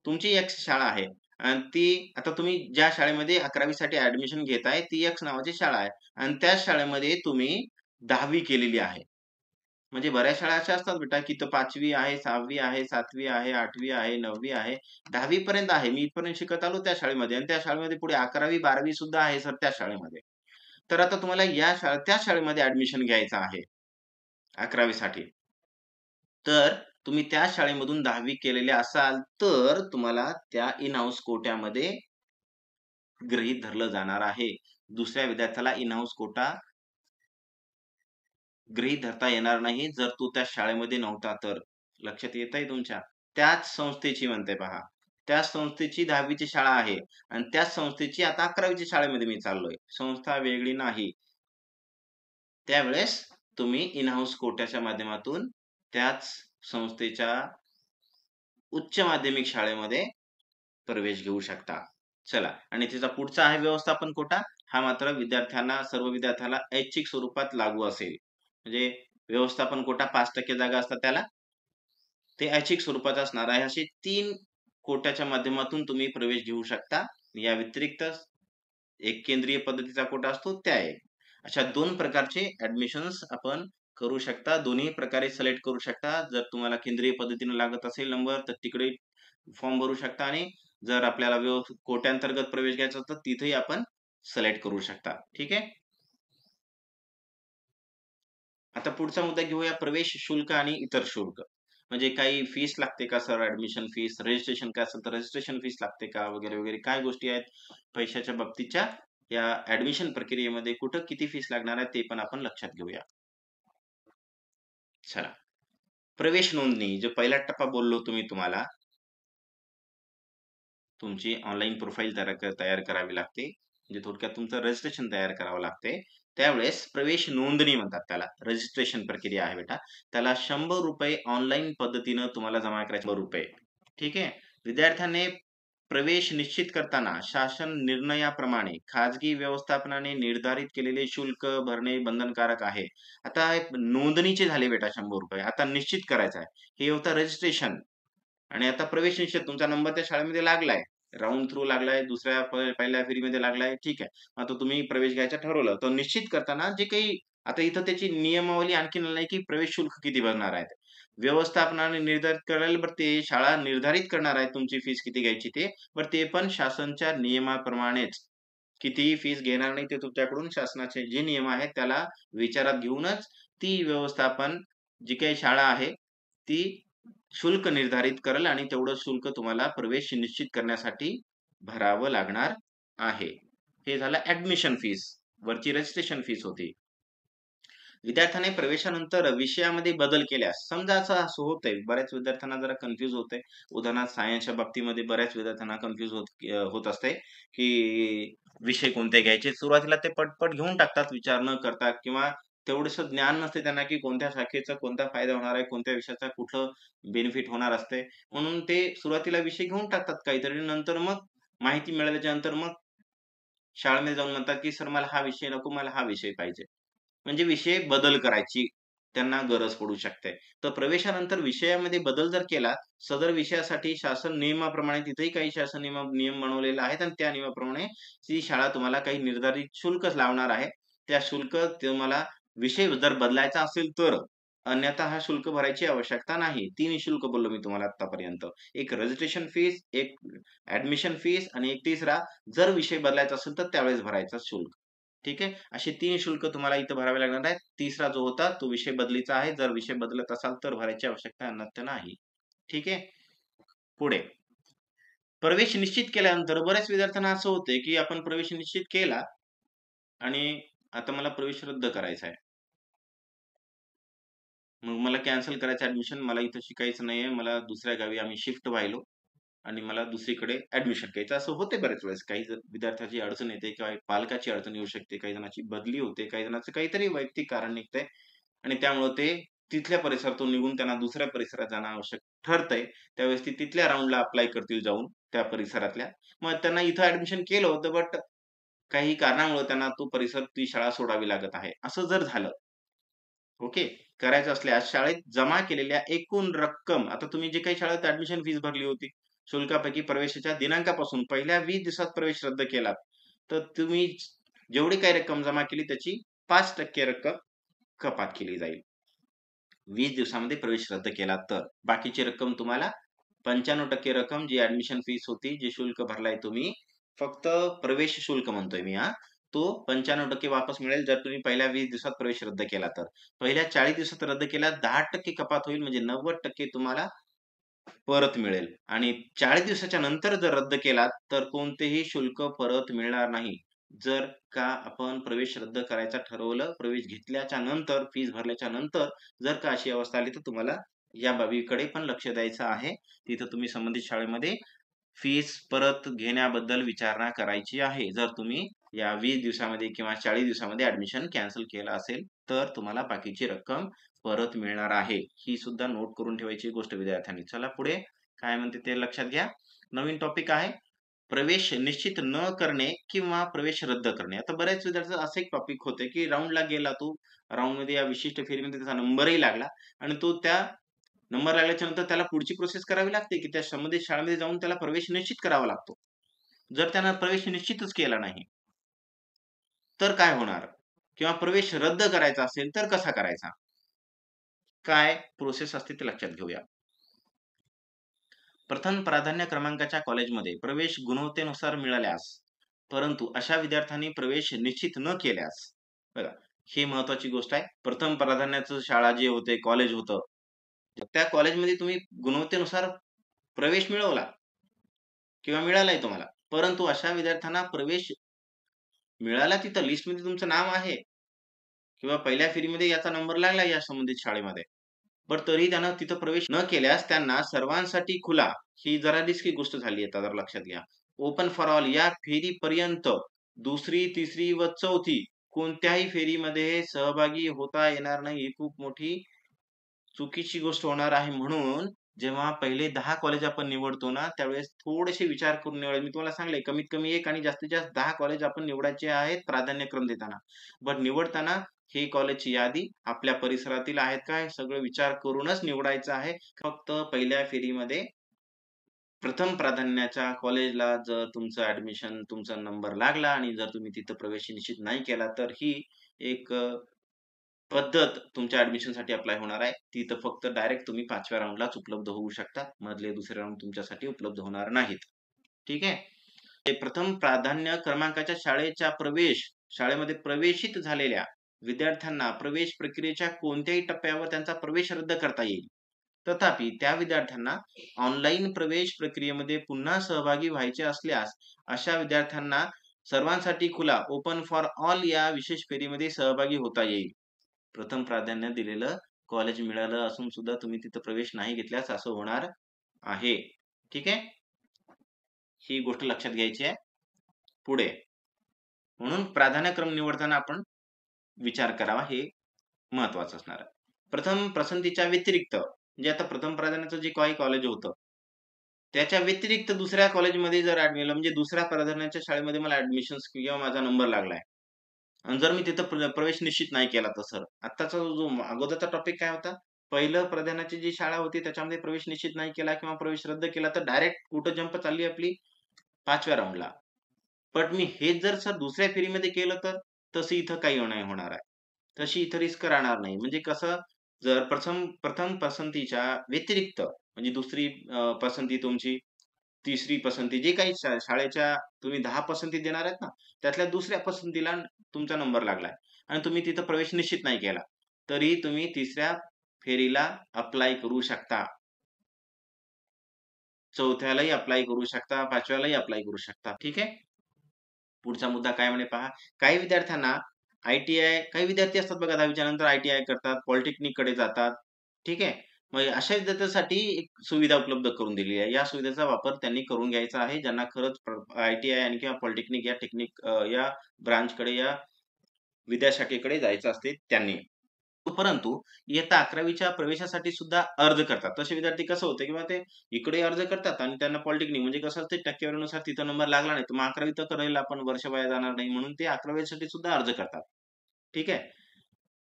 तुमची एक शाळा आहे आणि ती आता तुम्ही ज्या शाळेमध्ये 11वी साठी ॲडमिशन घेताय ती एक्स नावाची शाळा आहे आणि त्याच शाळेमध्ये तुम्ही 10वी केलेली आहे. म्हणजे बऱ्याच शाळा अशा असतात बेटा की 5वी आहे, 6वी आहे, 7वी आहे, 8वी आहे, 9वी आहे, 10वी पर्यंत आहे. मी इथपर्यंत शिकत आलो त्या शाळेमध्ये आणि त्या शाळेमध्ये पुढे 11वी, 12वी सुद्धा आहे सर त्या शाळेमध्ये. तर आता तुम्हाला त्या शाळेमध्ये ॲडमिशन घ्यायचं आहे 11वी साठी. तर तुम्ही त्या शाळेमधून 10वी केलेले असाल, तर तुम्हाला त्या इन हाऊस कोट्यामध्ये गृहीत धरलं जाणार आहे. दुसऱ्या विद्यार्थ्याला इन हाऊस कोटा गृहीत धरता येणार नाही जर तो त्या शाळेमध्ये नव्हता तर. लक्षात येतंय तुमच्या? त्याच संस्थेची म्हणते पहा. त्याच संस्थेची 10वी ची शाळा आहे आणि त्याच संस्थेची आता 11वी च्या शाळेमध्ये मी चाललोय. संस्था वेगळी नाही. त्यावेळेस तुम्ही इन हाऊस कोट्याच्या माध्यमातून त्याच संस्थेच्या उच्च माध्यमिक शाळेमध्ये प्रवेश घेऊ शकता. चला आणि त्याचा पुढचा आहे व्यवस्थापन कोटा. हा मात्र सर्व विद्यार्थ्याला ऐच्छिक स्वरूपात लागू असेल. म्हणजे व्यवस्थापन कोटा 5% जागा असतात त्याला. ते ऐच्छिक स्वरूपात असणार आहे. असे 3 कोट्याच्या माध्यमातून तुम्ही प्रवेश घेऊ शकता. या व्यतिरिक्त एक केंद्रीय पद्धतीचा कोटा असतो त्या एक. अशा 2 प्रकारचे ॲडमिशन्स आपण करू शकता. दोन्ही प्रकारे सिलेक्ट करू शकता. जर तुम्हाला केंद्रीय पद्धतीने लागत असेल नंबर तर तिकडे फॉर्म भरू शकता आणि जर आपल्याला कोट्यांतर्गत प्रवेश घ्यायचा तर तिथेही आपण सिलेक्ट करू शकता. ठीक आहे. आता पुढचा मुद्दा घेऊया प्रवेश शुल्क आणि इतर शुल्क. म्हणजे काही फीस लागते का सर ॲडमिशन फीस, रजिस्ट्रेशन काय असेल तर रजिस्ट्रेशन फीस लागते का वगैरे, वगैरे काय गोष्टी आहेत पैशाच्या बाबतीतच्या या ॲडमिशन प्रक्रियेमध्ये कुठं किती फीस लागणार आहे ते पण आपण लक्षात घेऊया. चला. प्रवेश नोंदणी जो पहिला टप्पा बोललो मी तुम्हाला तुमची ऑनलाईन प्रोफाईल तयार करावी लागते. म्हणजे थोडक्यात तुमचं रजिस्ट्रेशन तयार करावं लागते. त्यावेळेस प्रवेश नोंदणी म्हणतात त्याला. रजिस्ट्रेशन प्रक्रिया आहे बेटा. त्याला ₹100 ऑनलाईन पद्धतीनं तुम्हाला जमा करायचे ₹100. ठीक आहे. विद्यार्थ्याने प्रवेश निश्चित करताना शासन निर्णयाप्रमाणे खाजगी व्यवस्थापनाने निर्धारित केलेले शुल्क भरणे बंधनकारक आहे. आता नोंदणीचे झाले बेटा ₹100. आता निश्चित करायचं आहे. हे होतं रजिस्ट्रेशन. आणि आता प्रवेश निश्चित तुमचा नंबर त्या शाळेमध्ये लागलाय. राउंड थ्रू लागलाय, दुसऱ्या पहिल्या फेरीमध्ये लागलाय, ठीक आहे. आता तुम्ही प्रवेश घ्यायचं ठरवलं, तर निश्चित करताना जे काही आता इथं त्याची नियमावली आणखीन आली की प्रवेश शुल्क किती भरणार आहेत. व्यवस्थापनाने निर्धारित करेल बरं ते शाळा निर्धारित करणार आहे तुमची फीस किती घ्यायची ते. बरं ते पण शासनच्या नियमाप्रमाणेच. कितीही फीस घेणार नाही ते तुमच्याकडून शासनाचे जे नियम आहेत त्याला विचारात घेऊनच ती व्यवस्थापन जी काही शाळा आहे ती शुल्क निर्धारित करेल आणि तेवढं शुल्क तुम्हाला प्रवेश निश्चित करण्यासाठी भरावं लागणार आहे. हे झालं ॲडमिशन फीस. वरची रजिस्ट्रेशन फीस होती. विद्यार्थ्याने प्रवेशानंतर विषयामध्ये बदल केल्यास समजा असं होतंय बऱ्याच विद्यार्थ्यांना जरा कन्फ्यूज होतंय. उदाहरणार्थ सायन्सच्या बाबतीमध्ये बऱ्याच विद्यार्थ्यांना कन्फ्यूज होत असते की विषय कोणते घ्यायचे. सुरुवातीला ते पटपट घेऊन टाकतात विचार न करता किंवा तेवढंसं ज्ञान नसते त्यांना की कोणत्या शाखेचा कोणता फायदा होणार आहे, कोणत्या विषयाचा कुठलं बेनिफिट होणार असते. म्हणून ते सुरुवातीला विषय घेऊन टाकतात काहीतरी. नंतर मग माहिती मिळाल्याच्या नंतर मग शाळेमध्ये जाऊन म्हणतात की सर मला हा विषय नको, मला हा विषय पाहिजे. म्हणजे विषय बदल करायची त्यांना गरज पडू शकते. तर प्रवेशानंतर विषयामध्ये बदल जर केला, सदर विषयासाठी शासन नियमाप्रमाणे तिथेही काही शासन नियम बनवलेले आहेत आणि त्या नियमाप्रमाणे ती शाळा तुम्हाला काही निर्धारित शुल्क लावणार आहे. त्या शुल्क तुम्हाला विषय जर बदलायचा असेल तर. अन्यथा हा शुल्क भरायची आवश्यकता नाही. 3 शुल्क बोललो मी तुम्हाला आत्तापर्यंत. एक रजिस्ट्रेशन फीस, एक ॲडमिशन फीस आणि एक तिसरा जर विषय बदलायचा असेल तर त्यावेळेस भरायचा शुल्क. ठीक आहे. असे 3 शुल्क तुम्हाला इथं भरावे लागणार आहेत. तिसरा जो होता तो विषय बदलीचा आहे. जर विषय बदलत असाल तर भरायची आवश्यकता अन्यथा नाही. ठीक आहे. पुढे प्रवेश निश्चित केल्यानंतर बऱ्याच विद्यार्थ्यांना असं होतंय, की आपण प्रवेश निश्चित केला आणि आता मला प्रवेश रद्द करायचा आहे. मग मला कॅन्सल करायचं ॲडमिशन. मला इथं शिकायचं नाहीये. मला दुसऱ्या गावी आम्ही शिफ्ट व्हायलो आणि मला दुसरीकडे ॲडमिशन घ्यायचं. असं होते बऱ्याच वेळेस. काही विद्यार्थ्याची अडचण येते किंवा पालकाची अडचण येऊ शकते. काही जणांची बदली होते. काही जणांचं काहीतरी वैयक्तिक कारण निघतंय आणि त्यामुळं ते तिथल्या परिसरातून निघून त्यांना दुसऱ्या परिसरात जाणं आवश्यक ठरतंय. त्यावेळेस ते तिथल्या राउंडला अप्लाय करतील जाऊन त्या परिसरातल्या. मग त्यांना इथं ॲडमिशन केलं होतं, बट काही कारणामुळे त्यांना तो परिसर, ती शाळा सोडावी लागत आहे. असं जर झालं, ओके. करायचं असल्यास शाळेत जमा केलेल्या एकूण रक्कम आता तुम्ही जे काही शाळेत ॲडमिशन फीस भरली होती, शुल्कापैकी प्रवेशाच्या दिनांकापासून पहिल्या 20 दिवसात प्रवेश रद्द केलात, तर तुम्ही जेवढी काही रक्कम जमा केली त्याची 5% रक्कम कपात केली जाईल. 20 दिवसामध्ये प्रवेश रद्द केला तर. बाकीची रक्कम तुम्हाला 95% रक्कम जी ॲडमिशन फीस होती, जे शुल्क भरलाय तुम्ही, फक्त प्रवेश शुल्क म्हणतोय मी हां. तो 95% वापस मिळेल जर तुम्ही पहिल्या 20 दिवसात प्रवेश रद्द केला तर. पहिल्या 40 दिवसात रद्द केल्यास 10% कपात होईल म्हणजे 90% तुम्हाला परत मिळेल आणि 40 दिवसाच्या नंतर जर रद्द केलात तर कोणतेही शुल्क परत मिळणार नाही. जर का आपण प्रवेश रद्द करायचा ठरवलं, प्रवेश घेतल्याच्या नंतर, फीस भरल्याच्या नंतर जर का अशी अवस्था आली, तर तुम्हाला या बाबीकडे पण लक्ष द्यायचं आहे. तिथं तुम्ही संबंधित शाळेमध्ये फीस परत घेण्याबद्दल विचारणा करायची आहे. जर तुम्ही या 20 दिवसामध्ये किंवा 40 दिवसामध्ये ॲडमिशन कॅन्सल केलं असेल, तर तुम्हाला बाकीची रक्कम परत मिळणार आहे. ही सुद्धा नोट करून ठेवायची गोष्ट विद्यार्थ्यांनी. चला पुढे काय म्हणते ते लक्षात घ्या. नवीन टॉपिक आहे प्रवेश निश्चित न करणे किंवा प्रवेश रद्द करणे. आता बऱ्याच विद्यार्थ्यांचं असं एक टॉपिक होतं, की राउंडला गेला तो, राउंडमध्ये या विशिष्ट फेरीमध्ये त्याचा नंबरही लागला आणि तो त्या नंबर लागल्याच्या नंतर त्याला पुढची प्रोसेस करावी लागते, की त्या संबंधित शाळेमध्ये जाऊन त्याला प्रवेश निश्चित करावा लागतो. जर त्यानं प्रवेश निश्चितच केला नाही, तर काय होणार? किंवा प्रवेश रद्द करायचा असेल तर कसा करायचा? काय प्रोसेस असते ते लक्षात घेऊया. प्रथम प्राधान्य क्रमांकाच्या कॉलेजमध्ये प्रवेश गुणवत्तेनुसार मिळाल्यास, परंतु अशा विद्यार्थ्यांनी प्रवेश निश्चित न केल्यास, बघा ही महत्वाची गोष्ट आहे. प्रथम प्राधान्याचं शाळा जे होते, कॉलेज होतं, त्या कॉलेजमध्ये तुम्ही गुणवत्तेनुसार प्रवेश मिळवला किंवा मिळालाय तुम्हाला. परंतु अशा विद्यार्थ्यांना प्रवेश मिळाला तिथं लिस्टमध्ये तुमचं नाव आहे किंवा पहिल्या फेरीमध्ये याचा नंबर लागला या संबंधित शाळेमध्ये. पण तरी त्यानं तिथं प्रवेश न केल्यास त्यांना सर्वांसाठी खुला, ही जरा रिस्की गोष्ट झाली आहे, जरा लक्षात घ्या. ओपन फॉर ऑल या फेरीपर्यंत दुसरी, तिसरी व चौथी कोणत्याही फेरीमध्ये सहभागी होता येणार नाही. ही खूप मोठी चुकीची गोष्ट होणार आहे. म्हणून जेव्हा पहिले 10 कॉलेज आपण निवडतो ना, त्यावेळेस थोडेसे विचार करून निवडायचे. मी तुम्हाला सांगितलंय कमीत कमी 1 आणि जास्तीत जास्त 10 कॉलेज आपण निवडायचे आहेत प्राधान्यक्रम देताना. पण निवडताना ही कॉलेजची यादी आपल्या परिसरातील आहेत का, हे सगळं विचार करूनच निवडायचं आहे. फक्त पहिल्या फेरीमध्ये प्रथम प्राधान्याच्या कॉलेजला जर तुमचं ॲडमिशन, तुमचा नंबर लागला आणि जर तुम्ही तिथं प्रवेश निश्चित नाही केला, तर ही एक पद्धत तुमच्या ॲडमिशनसाठी अप्लाय होणार आहे. तिथं फक्त डायरेक्ट तुम्ही 5व्या राउंडलाच उपलब्ध होऊ शकता. मधले दुसरे राउंड तुमच्यासाठी उपलब्ध होणार नाहीत. ठीक आहे? ते प्रथम प्राधान्य क्रमांकाच्या शाळेमध्ये प्रवेशित झालेल्या विद्यार्थ्यांना प्रवेश प्रक्रियेच्या कोणत्याही टप्प्यावर त्यांचा प्रवेश रद्द करता येईल. तथापि त्या विद्यार्थ्यांना ऑनलाईन प्रवेश प्रक्रियेमध्ये पुन्हा सहभागी व्हायचे असल्यास, अशा विद्यार्थ्यांना सर्वांसाठी खुला ओपन फॉर ऑल या विशेष फेरीमध्ये सहभागी होता येईल. प्रथम प्राधान्य दिलेलं कॉलेज मिळालं असून सुद्धा तुम्ही तिथं प्रवेश नाही घेतल्यास असं होणार आहे. ठीक आहे? ही गोष्ट लक्षात घ्यायची आहे. पुढे म्हणून प्राधान्यक्रम निवडताना आपण विचार करावा, हे महत्वाचं असणार आहे. प्रथम पसंतीच्या व्यतिरिक्त म्हणजे आता प्रथम प्राधान्याचं जे काही कॉलेज होतं, त्याच्या व्यतिरिक्त दुसऱ्या कॉलेजमध्ये जर म्हणजे दुसऱ्या प्राधान्याच्या शाळेमध्ये मला ॲडमिशन किंवा माझा नंबर लागलाय आणि जर मी तिथं प्रवेश निश्चित नाही केला तर सर, आत्ताचा जो अगोदरचा टॉपिक काय होता? पहिलं प्राधान्याची जी शाळा होती त्याच्यामध्ये प्रवेश निश्चित नाही केला किंवा प्रवेश रद्द केला तर डायरेक्ट कुठं जंप चालली आपली 5व्या राउंडला. पण मी हेच जर सर दुसऱ्या फेरीमध्ये केलं तर? तसं इथं काही नाही होणार आहे. तशी इथं रिस्क राहणार नाही. म्हणजे कसं, जर प्रथम पसंतीच्या व्यतिरिक्त म्हणजे दुसरी पसंती तुमची, तिसरी पसंती जे काही शाळेच्या तुम्ही 10 पसंती देणार आहेत ना, त्यातल्या दुसऱ्या पसंतीला तुमचा नंबर लागलाय आणि तुम्ही तिथं प्रवेश निश्चित नाही केला, तरी तुम्ही तिसऱ्या फेरीला अप्लाय करू शकता. चौथ्यालाही अप्लाय करू शकता, 5व्यालाही अप्लाय करू शकता. ठीक आहे? पुढचा मुद्दा काय म्हणे पहा. काही विद्यार्थ्यांना काही विद्यार्थी असतात बघा 10वीच्या नंतर आय-टी-आय करतात, पॉलिटेक्निककडे जातात. ठीक आहे. मग अशा विद्यार्थ्यांसाठी एक सुविधा उपलब्ध करून दिली आहे. या सुविधेचा वापर त्यांनी करून घ्यायचा आहे. ज्यांना खरंच आय-टी-आय आणि किंवा पॉलिटेक्निक या या ब्रांचकडे, या विद्याशाखेकडे जायचं असते त्यांनी. परंतु इयत्ता 11वीच्या प्रवेशासाठी सुद्धा अर्ज करतात. तसे विद्यार्थी कसं होतं किंवा ते इकडे अर्ज करतात आणि त्यांना पॉलिटेक्निक म्हणजे कसं असते टक्केवारीनुसार तिथं नंबर लागला नाही, तर मग 11वी तर करायला आपण वर्ष वाया जाणार नाही म्हणून ते 11वी सुद्धा अर्ज करतात. ठीक आहे.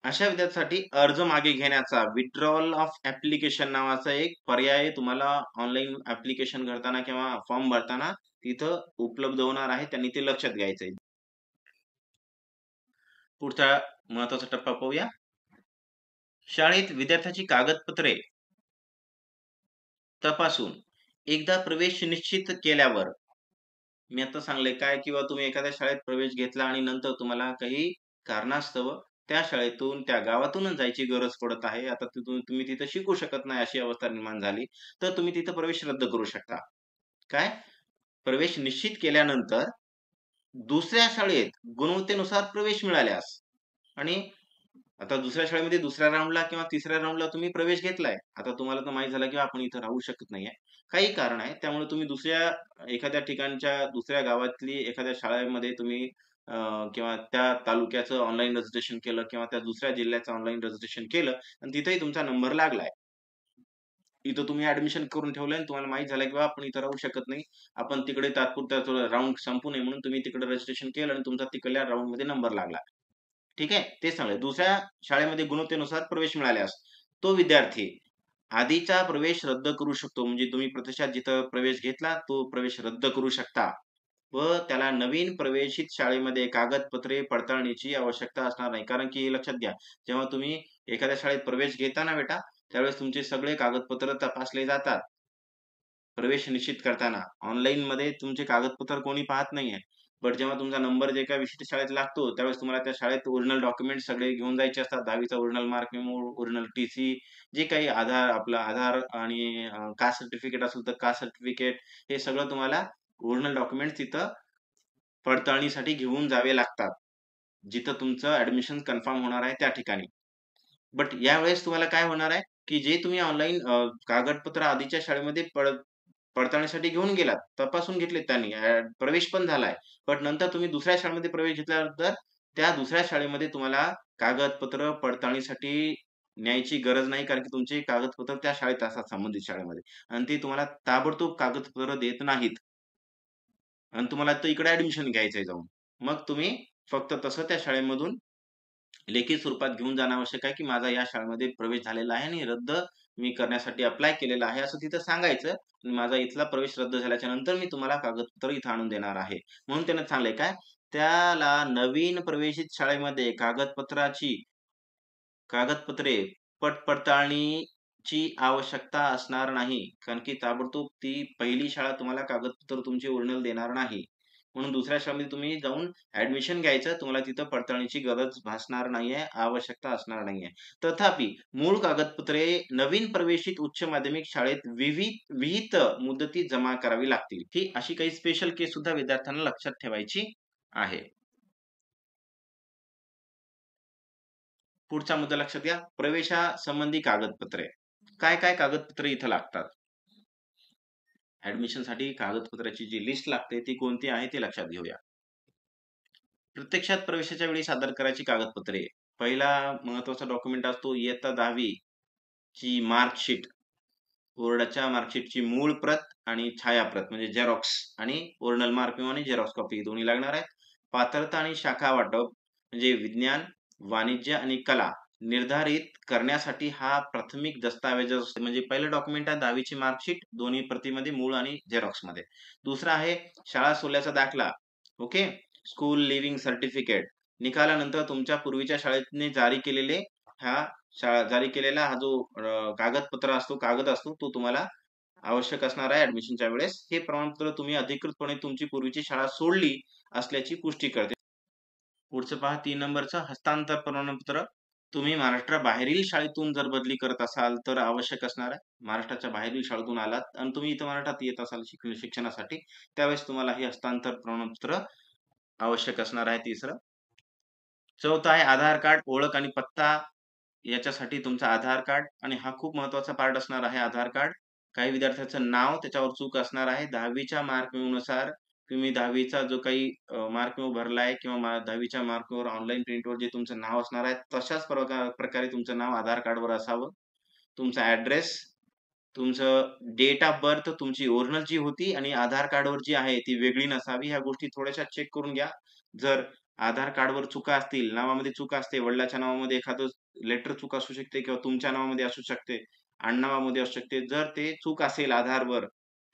अशा विद्यार्थ्यांसाठी अर्ज मागे घेण्याचा विथड्रॉवल ऑफ ॲप्लिकेशन नावाचा एक पर्याय तुम्हाला ऑनलाईन ॲप्लिकेशन करताना किंवा फॉर्म भरताना तिथं उपलब्ध होणार आहे. त्यांनी ते लक्षात घ्यायचंय. पुढचा महत्वाचा टप्पा पाहूया. शाळेत विद्यार्थ्याची कागदपत्रे तपासून एकदा प्रवेश निश्चित केल्यावर, मी आता सांगले काय, किंवा तुम्ही एखाद्या शाळेत प्रवेश घेतला आणि नंतर तुम्हाला काही कारणास्तव त्या शाळेतून, त्या गावातूनच जायची गरज पडत आहे. आता तिथून तुम्ही तिथं शिकू शकत नाही अशी अवस्था निर्माण झाली, तर तुम्ही तिथं प्रवेश रद्द करू शकता. काय? प्रवेश निश्चित केल्यानंतर दुसऱ्या शाळेत गुणवत्तेनुसार प्रवेश मिळाल्यास आणि आता दुसऱ्या शाळेमध्ये दुसऱ्या राउंडला किंवा तिसऱ्या राउंडला तुम्ही प्रवेश घेतलाय. आता तुम्हाला तर माहीत झालं की आपण इथं राहू शकत नाहीये. काही कारण आहे. त्यामुळे तुम्ही दुसऱ्या एखाद्या ठिकाणच्या दुसऱ्या गावातली एखाद्या शाळेमध्ये तुम्ही अ, किंवा त्या तालुक्याचं ऑनलाईन रजिस्ट्रेशन केलं किंवा त्या दुसऱ्या जिल्ह्याचं ऑनलाईन रजिस्ट्रेशन केलं आणि तिथेही तुमचा नंबर लागलाय. इथं तुम्ही ॲडमिशन करून ठेवलंय आणि तुम्हाला माहीत झालंय की बाबा आपण इथं राहू शकत नाही. आपण तिकडे तात्पुरता थोडा राउंड संपू नये म्हणून तुम्ही तिकडे रजिस्ट्रेशन केलं आणि तुमचा तिकडल्या राउंडमध्ये नंबर लागला. ठीक आहे. तेच सांगतोय. दुसऱ्या शाळेमध्ये गुणवत्तेनुसार प्रवेश मिळाल्यास तो विद्यार्थी आधीचा प्रवेश रद्द करू शकतो. म्हणजे तुम्ही प्रत्यक्षात जिथं प्रवेश घेतला, तो प्रवेश रद्द करू शकता व त्याला नवीन प्रवेशित शाळेमध्ये कागदपत्रे पडताळणीची आवश्यकता असणार नाही. कारण की हे लक्षात घ्या, जेव्हा तुम्ही एखाद्या शाळेत प्रवेश घेता ना बेटा, त्यावेळेस तुमचे सगळे कागदपत्र तपासले जातात. प्रवेश निश्चित करताना. ऑनलाईनमध्ये तुमचे कागदपत्र कोणी पाहत नाहीये. बट जेव्हा तुमचा नंबर जे एका विशिष्ट शाळेत लागतो, त्यावेळेस तुम्हाला त्या शाळेत ओरिजिनल डॉक्युमेंट्स सगळे घेऊन जायचे असतात. 10वी चा original mark memo, original TC, जे काही आपलं आधार आणि कास्ट सर्टिफिकेट असेल तर कास्ट सर्टिफिकेट हे सगळं तुम्हाला ओरिजिनल डॉक्युमेंट्स तिथं पडताळणीसाठी घेऊन जावे लागतात. जिथं तुमचं ॲडमिशन कन्फर्म होणार आहे त्या ठिकाणी. बट यावेळेस तुम्हाला काय होणार आहे, की जे तुम्ही ऑनलाईन कागदपत्र आधीच्या शाळेमध्ये पडताळणीसाठी घेऊन गेलात, तपासून घेतलेत त्यांनी, प्रवेश पण झालाय. बट नंतर तुम्ही दुसऱ्या शाळेमध्ये प्रवेश घेतल्यानंतर त्या दुसऱ्या शाळेमध्ये तुम्हाला कागदपत्र पडताळणीसाठी न्यायची गरज नाही, कारण की तुमचे कागदपत्र त्या शाळेत असतात संबंधित शाळेमध्ये आणि ते तुम्हाला ताबडतोब कागदपत्र देत नाहीत आणि तुम्हाला तर इकडे ॲडमिशन घ्यायचंय जाऊन. मग तुम्ही फक्त तसं त्या शाळेमधून लेखी स्वरूपात घेऊन जाणं आवश्यक आहे, की माझा या शाळेमध्ये प्रवेश झालेला आहे आणि रद्द मी करण्यासाठी अप्लाय केलेला आहे, असं तिथं सांगायचं आणि माझा इथला प्रवेश रद्द झाल्याच्या नंतर मी तुम्हाला कागदपत्र इथं आणून देणार आहे. म्हणून त्यानं सांगलंय काय, त्याला नवीन प्रवेशित शाळेमध्ये कागदपत्रे पडताळणीची आवश्यकता असणार नाही. कारण की ताबडतोब ती पहिली शाळा तुम्हाला कागदपत्र तुमचे ओरिजिनल देणार नाही. म्हणून दुसऱ्या शाळेमध्ये तुम्ही जाऊन ॲडमिशन घ्यायचं. तुम्हाला तिथं पडताळणीची गरज भासणार नाहीये, आवश्यकता असणार नाहीये. तथापि मूळ कागदपत्रे नवीन प्रवेशित उच्च माध्यमिक शाळेत विहित मुदतीत जमा करावी लागतील. ही अशी काही स्पेशल केस सुद्धा विद्यार्थ्यांना लक्षात ठेवायची आहे. पुढचा मुद्दा लक्षात घ्या. प्रवेशासंबंधी कागदपत्रे. काय-काय कागदपत्रे इथं लागतात? ॲडमिशनसाठी कागदपत्राची जी लिस्ट लागते ती कोणती आहे ते लक्षात घेऊया. प्रत्यक्षात प्रवेशाच्या वेळी सादर करायची कागदपत्रे. पहिला महत्त्वाचा डॉक्युमेंट असतो इयत्ता 10वी ची मार्कशीट. बोर्डाच्या मार्कशीटची मूळ प्रत आणि छायाप्रत म्हणजे झेरॉक्स आणि ओरिजिनल मार्क मेमो आणि झेरॉक्स कॉपी दोन्ही लागणार आहेत. पात्रता आणि शाखा वाटप म्हणजे विज्ञान, वाणिज्य आणि कला निर्धारित करण्यासाठी हा प्राथमिक दस्तावेज असतो. म्हणजे पहिलं डॉक्युमेंट आहे 10वी ची मार्कशीट दोन्ही प्रतीमध्ये मूळ आणि झेरॉक्समध्ये. दुसरा आहे शाळा सोडल्याचा दाखला. ओके. School living certificate. निकालानंतर तुमच्या पूर्वीच्या शाळेने जारी केलेला हा जो कागद असतो तो तुम्हाला आवश्यक असणार आहे ॲडमिशनच्या वेळेस. हे प्रमाणपत्र तुम्ही अधिकृतपणे तुमची पूर्वीची शाळा सोडली असल्याची पुष्टी करते. पुढचं पहा 3 नंबरचं हस्तांतर प्रमाणपत्र. तुम्ही महाराष्ट्राबाहेरील शाळेतून जर बदली करत असाल तर आवश्यक असणार आहे. महाराष्ट्राच्या बाहेरील शाळेतून आलात आणि तुम्ही इथं महाराष्ट्रात येत असाल शिक्षणासाठी, त्यावेळेस तुम्हाला हे हस्तांतर प्रमाणपत्र आवश्यक असणार आहे तिसरं. चौथं आहे आधार कार्ड, ओळख आणि पत्ता याच्यासाठी तुमचं आधार कार्ड आणि हा खूप महत्त्वाचा पार्ट असणार आहे आधार कार्ड. काही विद्यार्थ्याचं नाव त्याच्यावर चूक असणार आहे. 10वी च्या मार्क मेमोनुसार तुम्ही 10वी चा जो काही मार्क मेमो भरलाय किंवा 10वी च्या मार्क मेमोवर ऑनलाईन प्रिंटवर जे तुमचं नाव असणार आहे, तशाच प्रकारे तुमचं नाव आधार कार्डवर असावं. तुमचा ॲड्रेस, तुमचं डेट ऑफ बर्थ तुमची ओरिजिनल जी होती आणि आधार कार्डवर जी आहे ती वेगळी नसावी. ह्या गोष्टी थोड्याशा चेक करून घ्या. जर आधार कार्डवर चुका असतील, नावामध्ये चूक असते, वडिलांच्या नावामध्ये एखादं लेटर चूक असू शकते किंवा तुमच्या नावामध्ये असू शकते, आडनावामध्ये असू शकते. जर ते चूक असेल आधारवर,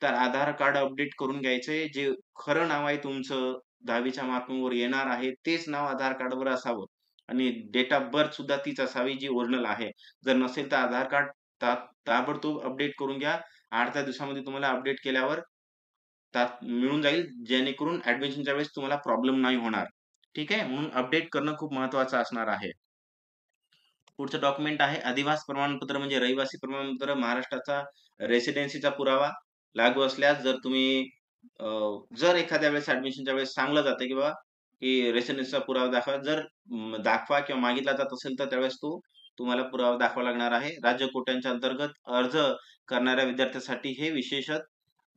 तर आधार कार्ड अपडेट करून घ्यायचंय. जे खरं नाव आहे तुमचं 10वीच्या मार्कवर येणार आहे, तेच नाव आधार कार्डवर असावं आणि डेट ऑफ बर्थ सुद्धा तीच असावी जी ओरिजिनल आहे. जर नसेल तर आधार कार्ड ता ताबडतोब अपडेट करून घ्या. 8 दिवसामध्ये तुम्हाला अपडेट केल्यावर मिळून जाईल, जेणेकरून ॲडमिशनच्या वेळेस तुम्हाला प्रॉब्लेम नाही होणार. ठीक आहे. म्हणून अपडेट करणं खूप महत्त्वाचं असणार आहे. पुढचं डॉक्युमेंट आहे अधिवास प्रमाणपत्र म्हणजे रहिवासी प्रमाणपत्र. महाराष्ट्राचा रेसिडेन्सीचा पुरावा लागू असल्यास जर तुम्ही जर एखाद्या वेळेस ॲडमिशनच्या वेळेस सांगलं जातं, की बाबा की रेसिडेन्सचा पुरावा दाखवा. जर दाखवा किंवा मागितला जात असेल, तर त्यावेळेस तुम्हाला पुरावा दाखवावा लागणार आहे. राज्य कोट्यांच्या अंतर्गत अर्ज करणाऱ्या विद्यार्थ्यांसाठी हे विशेषतः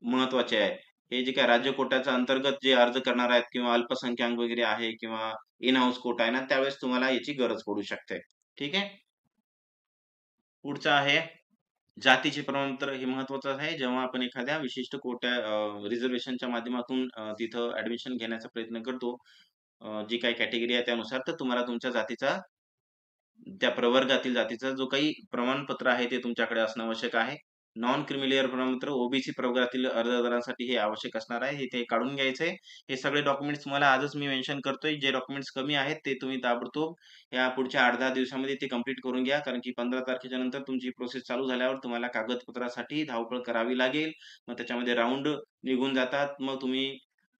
महत्त्वाचे आहे. हे जे काही राज्य कोट्याच्या अंतर्गत जे अर्ज करणार आहेत किंवा अल्पसंख्याक वगैरे आहे किंवा इन हाऊस कोटा आहे ना, त्यावेळेस तुम्हाला याची गरज पडू शकते. ठीक आहे. पुढचं आहे जातीचे प्रमाणपत्र. हे महत्त्वाचं आहे. जेव्हा आपण एखाद्या विशिष्ट रिझर्व्हेशनच्या माध्यमातून तिथं ॲडमिशन घेण्याचा प्रयत्न करतो, जी काही कॅटेगरी आहे त्यानुसार, तर तुम्हाला तुमच्या जातीचा त्या प्रवर्गातील जातीचा जो काही प्रमाणपत्र आहे ते तुमच्याकडे असणं आवश्यक आहे. नॉन क्रिमिलेअर प्रमाणपत्र ओबीसी प्रवर्गातील अर्जदारांसाठी हे आवश्यक असणार आहे. हे ते काढून घ्यायचंय. हे सगळे डॉक्युमेंट्स तुम्हाला आजच मी मेन्शन करतोय. जे डॉक्युमेंट्स कमी आहेत ते तुम्ही ताबडतोब या पुढच्या 8-10 दिवसामध्ये ते कंप्लीट करून घ्या. कारण की 15 तारखेच्या नंतर तुमची प्रोसेस चालू झाल्यावर तुम्हाला कागदपत्रासाठी धावपळ करावी लागेल. मग त्याच्यामध्ये राउंड निघून जातात. मग तुम्ही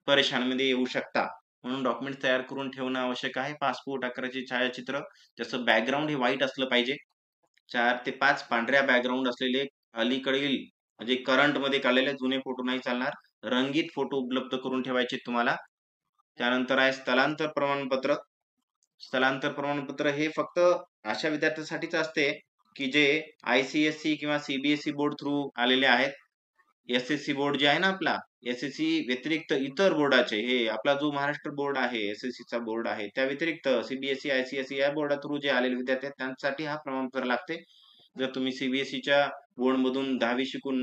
परेशानीमध्ये येऊ शकता. म्हणून डॉक्युमेंट्स तयार करून ठेवणं आवश्यक आहे. पासपोर्ट आकाराचे छायाचित्र, त्याचं बॅकग्राऊंड हे व्हाईट असलं पाहिजे. 4 ते 5 पांढऱ्या बॅकग्राऊंड असलेले अलीकडील म्हणजे करंटमध्ये काढलेले जुने फोटो नाही चालणार. रंगीत फोटो उपलब्ध करून ठेवायचे तुम्हाला. त्यानंतर आहे स्थलांतर प्रमाणपत्र. स्थलांतर प्रमाणपत्र हे फक्त अशा विद्यार्थ्यांसाठीच असते, की जे आय-सी-एस-सी किंवा सी बोर्ड थ्रू आलेले आहेत. एस-एस-सी बोर्ड जे आहे ना आपला, एस-एस-सी व्यतिरिक्त इतर बोर्डाचे हे आपला जो महाराष्ट्र बोर्ड आहे, एस-एस-सीचा बोर्ड आहे, त्या व्यतिरिक्त सी-बी-एस-ई, आय-सी-एस-ई या बोर्डा थ्रू जे आलेले विद्यार्थी आहेत त्यांच्यासाठी हा प्रमाणपत्र लागते. जर तुम्ही सी-बी-एस-ईच्या बोर्डमधून 10वी शिकून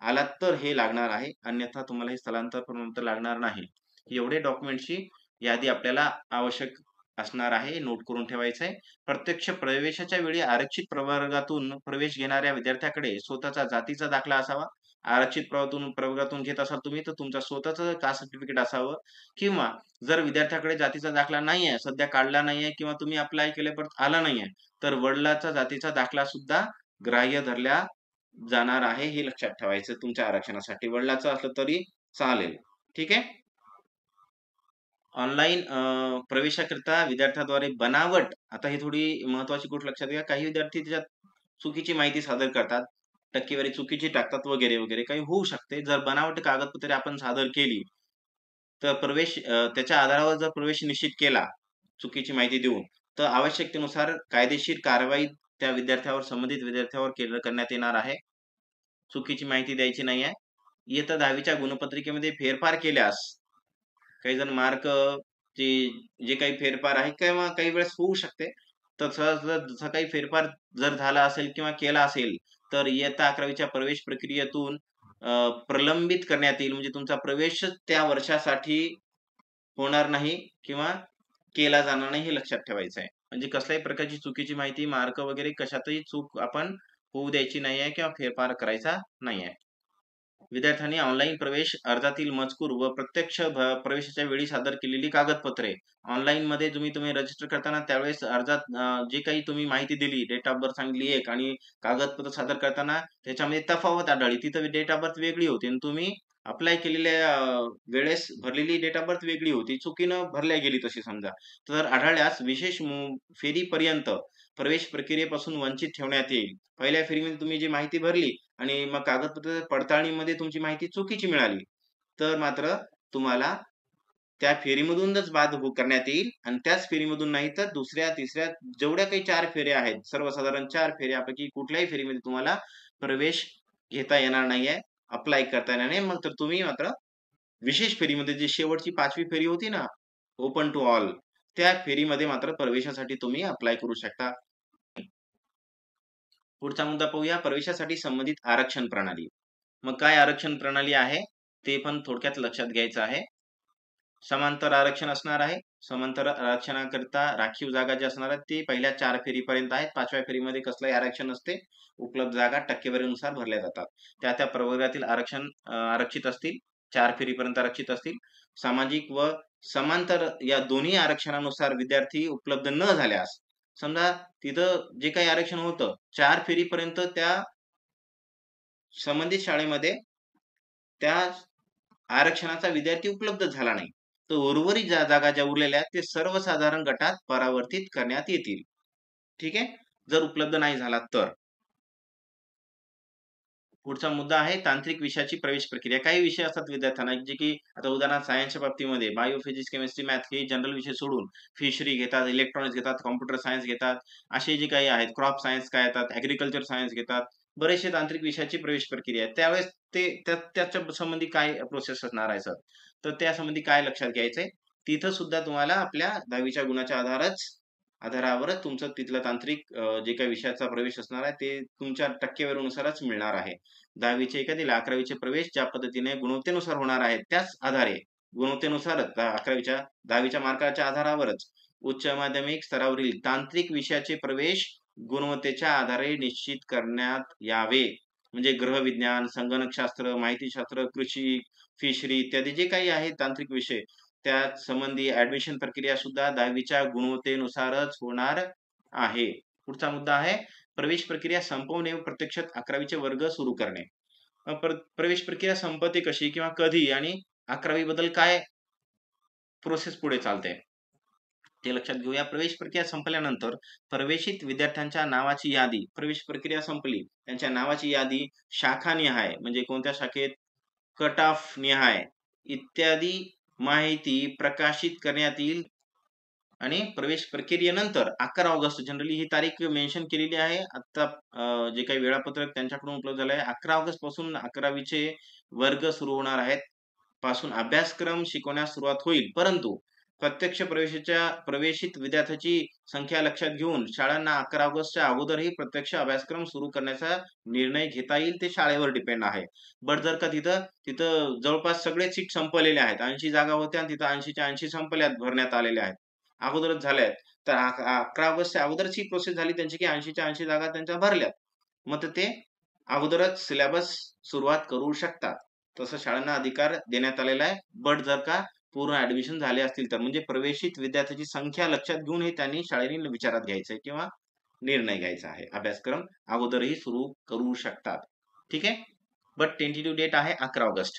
आलात तर हे लागणार आहे. अन्यथा तुम्हाला हे स्थलांतर प्रमाणपत्र लागणार नाही. एवढे डॉक्युमेंट्सची यादी आपल्याला आवश्यक असणार आहे. नोट करून ठेवायचं आहे. प्रत्यक्ष प्रवेशाच्या वेळी आरक्षित प्रवर्गातून प्रवेश घेणाऱ्या विद्यार्थ्याकडे स्वतःचा जातीचा दाखला असावा. आरक्षित प्रवर्गातून घेत असाल तुम्ही, तर तुमचं स्वतःचं कास्ट सर्टिफिकेट असावं किंवा जर विद्यार्थ्याकडे जातीचा दाखला नाहीये, सध्या काढला नाहीये किंवा तुम्ही अप्लाय केले परत आला नाहीये, तर वडिलांचा जातीचा दाखला सुद्धा ग्राह्य धरला जाणार आहे, हे लक्षात ठेवायचं तुमच्या आरक्षणासाठी. वडिलांचं असलं तरी चालेल. ठीक आहे. ऑनलाईन प्रवेशाकरिता विद्यार्थ्याद्वारे बनावट, आता ही थोडी महत्त्वाची गोष्ट लक्षात घ्या. काही विद्यार्थी त्याच्यात चुकीची माहिती सादर करतात, टक्केवारी चुकीची टाकतात वगैरे, वगैरे काही होऊ शकते. जर बनावट कागदपत्रे आपण सादर केली, तर त्याच्या आधारावर जर प्रवेश निश्चित केला, चुकीची माहिती देऊन, तर आवश्यकतेनुसार कायदेशीर कारवाई त्या संबंधित विद्यार्थ्यावर करण्यात येणार आहे. चुकीची माहिती द्यायची नाहीये. इयत्ता 10वीच्या गुणपत्रिकेमध्ये फेरफार केल्यास काही जण चे जे काही फेरफार आहे किंवा काही वेळेस होऊ शकते. तसं जर जसा काही फेरफार जर झाला असेल किंवा केला असेल, तर इयत्ता 11वीच्या प्रवेश प्रक्रियेतून प्रलंबित करण्यात येईल. म्हणजे तुमचा प्रवेशच त्या वर्षासाठी होणार नाही किंवा केला जाणार नाही हे लक्षात ठेवायचं आहे. म्हणजे कसल्याही प्रकारची चुकीची माहिती, मार्क वगैरे कशातही चूक आपण होऊ द्यायची नाहीये किंवा फेरफार करायचा नाहीये. विद्यार्थ्यांनी ऑनलाईन प्रवेश अर्जातील मजकूर व प्रत्यक्ष प्रवेशाच्या वेळी सादर केलेली कागदपत्रे ऑनलाईनमध्ये तुम्ही रजिस्टर करताना त्यावेळेस अर्जात जे काही तुम्ही माहिती दिली, डेट ऑफ बर्थ सांगितली एक आणि कागदपत्र सादर करताना त्याच्यामध्ये तफावत आढळली. तिथं डेट ऑफ बर्थ वेगळी होती आणि तुम्ही अप्लाय केलेल्या वेळेस भरलेली डेट ऑफ बर्थ वेगळी होती. चुकीनं भरल्या गेली तशी समजा. तर आढळल्यास विशेष फेरीपर्यंत प्रवेश प्रक्रियेपासून वंचित ठेवण्यात येईल. पहिल्या फेरीमध्ये तुम्ही जी माहिती भरली आणि मग कागदपत्र पडताळणीमध्ये तुमची माहिती चुकीची मिळाली, तर मात्र तुम्हाला त्या फेरीमधूनच बाद करण्यात येईल आणि त्याच फेरीमधून नाही तर दुसऱ्या, तिसऱ्या जेवढ्या काही 4 फेऱ्या आहेत, सर्वसाधारण 4 फेऱ्यापैकी कुठल्याही फेरीमध्ये तुम्हाला प्रवेश घेता येणार नाहीये, अप्लाय करता येणार नाही. मग तर तुम्ही मात्र विशेष फेरीमध्ये जी शेवटची 5वी फेरी होती ना, ओपन टू ऑल, त्या फेरीमध्ये मात्र प्रवेशासाठी तुम्ही अप्लाय करू शकता. पुढचा मुद्दा पाहूया, प्रवेशासाठी संबंधित आरक्षण प्रणाली. मग काय आरक्षण प्रणाली आहे ते पण थोडक्यात लक्षात घ्यायचं आहे. समांतर आरक्षण असणार आहे. समांतर आरक्षणाकरिता राखीव जागा जी असणार आहेत ती पहिल्या 4 फेरीपर्यंत आहेत. 5व्या फेरीमध्ये कसलंही आरक्षण नसते. उपलब्ध जागा टक्केवारीनुसार भरल्या जातात. त्या प्रवर्गातील आरक्षित असतील. 4 फेरीपर्यंत आरक्षित असतील. सामाजिक व समांतर या दोन्ही आरक्षणानुसार विद्यार्थी उपलब्ध न झाल्यास, समजा तिथं जे काही आरक्षण होतं 4 फेरीपर्यंत त्या संबंधित शाळेमध्ये त्या आरक्षणाचा विद्यार्थी उपलब्ध झाला नाही, तर उर्वरित जागा ज्या उरलेल्या आहेत, ते सर्वसाधारण गटात परावर्तित करण्यात येतील. ठीक आहे? जर उपलब्ध नाही झाला तर. पुढचा मुद्दा आहे तांत्रिक विषयाची प्रवेश प्रक्रिया. काही विषय असतात विद्यार्थ्यांना जे की आता उदाहरणार्थ सायन्सच्या बाबतीमध्ये बायो, फिजिक्स, केमिस्ट्री, मॅथ हे जनरल विषय सोडून फिशरी घेतात, इलेक्ट्रॉनिक्स घेतात, कॉम्प्युटर सायन्स घेतात. असे जे काही आहेत क्रॉप सायन्स काय येतात, ॲग्रीकल्चर सायन्स घेतात. बरेचसे तांत्रिक विषयाची प्रवेश प्रक्रिया आहे. त्यावेळेस ते त्याच्या संबंधी काय प्रोसेस असणार आहे सर? तर त्यासंबंधी काय लक्षात घ्यायचंय? तिथं सुद्धा तुम्हाला आपल्या 10वीच्या गुणाच्या आधारावरच तुमचं तिथलं तांत्रिक जे काही विषयाचा प्रवेश असणार आहे ते तुमच्या टक्केवारीनुसारच मिळणार आहे. 10वीचे एखादी 11वीचे प्रवेश ज्या पद्धतीने गुणवत्तेनुसार होणार आहेत त्याच आधारे गुणवत्तेनुसारच 10वीच्या मार्काच्या आधारावरच उच्च माध्यमिक स्तरावरील तांत्रिक विषयाचे प्रवेश गुणवत्तेच्या आधारे निश्चित करण्यात यावे. म्हणजे गृहविज्ञान, संगणकशास्त्र, माहितीशास्त्र, कृषी, फिशरी इत्यादी जे काही आहे तांत्रिक विषय त्या संबंधी ऍडमिशन प्रक्रिया सुद्धा 10वीच्या गुणवत्तेनुसारच होणार आहे. पुढचा मुद्दा आहे प्रवेश प्रक्रिया संपवणे व प्रत्यक्षात 11वीचे वर्ग सुरू करणे. प्रवेश प्रक्रिया संपते कशी किंवा कधी आणि 11वी बद्दल काय प्रोसेस पुढे चालते ते लक्षात घेऊया. प्रवेश प्रक्रिया संपल्यानंतर प्रवेशित विद्यार्थ्यांच्या नावाची यादी, प्रवेश प्रक्रिया संपली त्यांच्या नावाची यादी शाखानिहाय म्हणजे कोणत्या शाखेत, कट ऑफ निहाय इत्यादी माहिती प्रकाशित करण्यात येईल. आणि प्रवेश प्रक्रियेनंतर 11 ऑगस्ट जनरली ही तारीख मेन्शन केलेली आहे. आता जे काही वेळापत्रक त्यांच्याकडून उपलब्ध झालं आहे 11 ऑगस्ट पासून 11वीचे वर्ग सुरू होणार आहेत. पासून अभ्यासक्रम शिकवण्यास सुरुवात होईल. परंतु प्रत्यक्ष प्रवेशित विद्यार्थ्यांची संख्या लक्षात घेऊन शाळांना 11 ऑगस्टच्या अगोदरही प्रत्यक्ष अभ्यासक्रम सुरू करण्याचा निर्णय घेता येईल. ते शाळेवर डिपेंड आहे. बट जर का तिथं जवळपास सगळे सीट संपलेले आहेत, 80 जागा होत्या आणि तिथं 80च्या 80 संपल्यात, भरण्यात आलेल्या आहेत, अगोदरच झाल्या आहेत. तर 11 ऑगस्टच्या अगोदरच ही प्रोसेस झाली त्यांची की 80च्या 80 जागा त्यांच्या भरल्यात. मग तर ते अगोदरच सिलेबस सुरुवात करू शकतात. तसं शाळांना अधिकार देण्यात आलेला आहे. बट जर का पूर्ण ऍडमिशन झाले असतील तर म्हणजे प्रवेशित विद्यार्थ्यांची संख्या लक्षात घेऊन हे त्यांनी शाळेने विचारात घ्यायचंय किंवा निर्णय घ्यायचा आहे. अभ्यासक्रम अगोदरही सुरू करू शकतात. ठीक आहे. बट टेंटेटिव्ह डेट आहे 11 ऑगस्ट.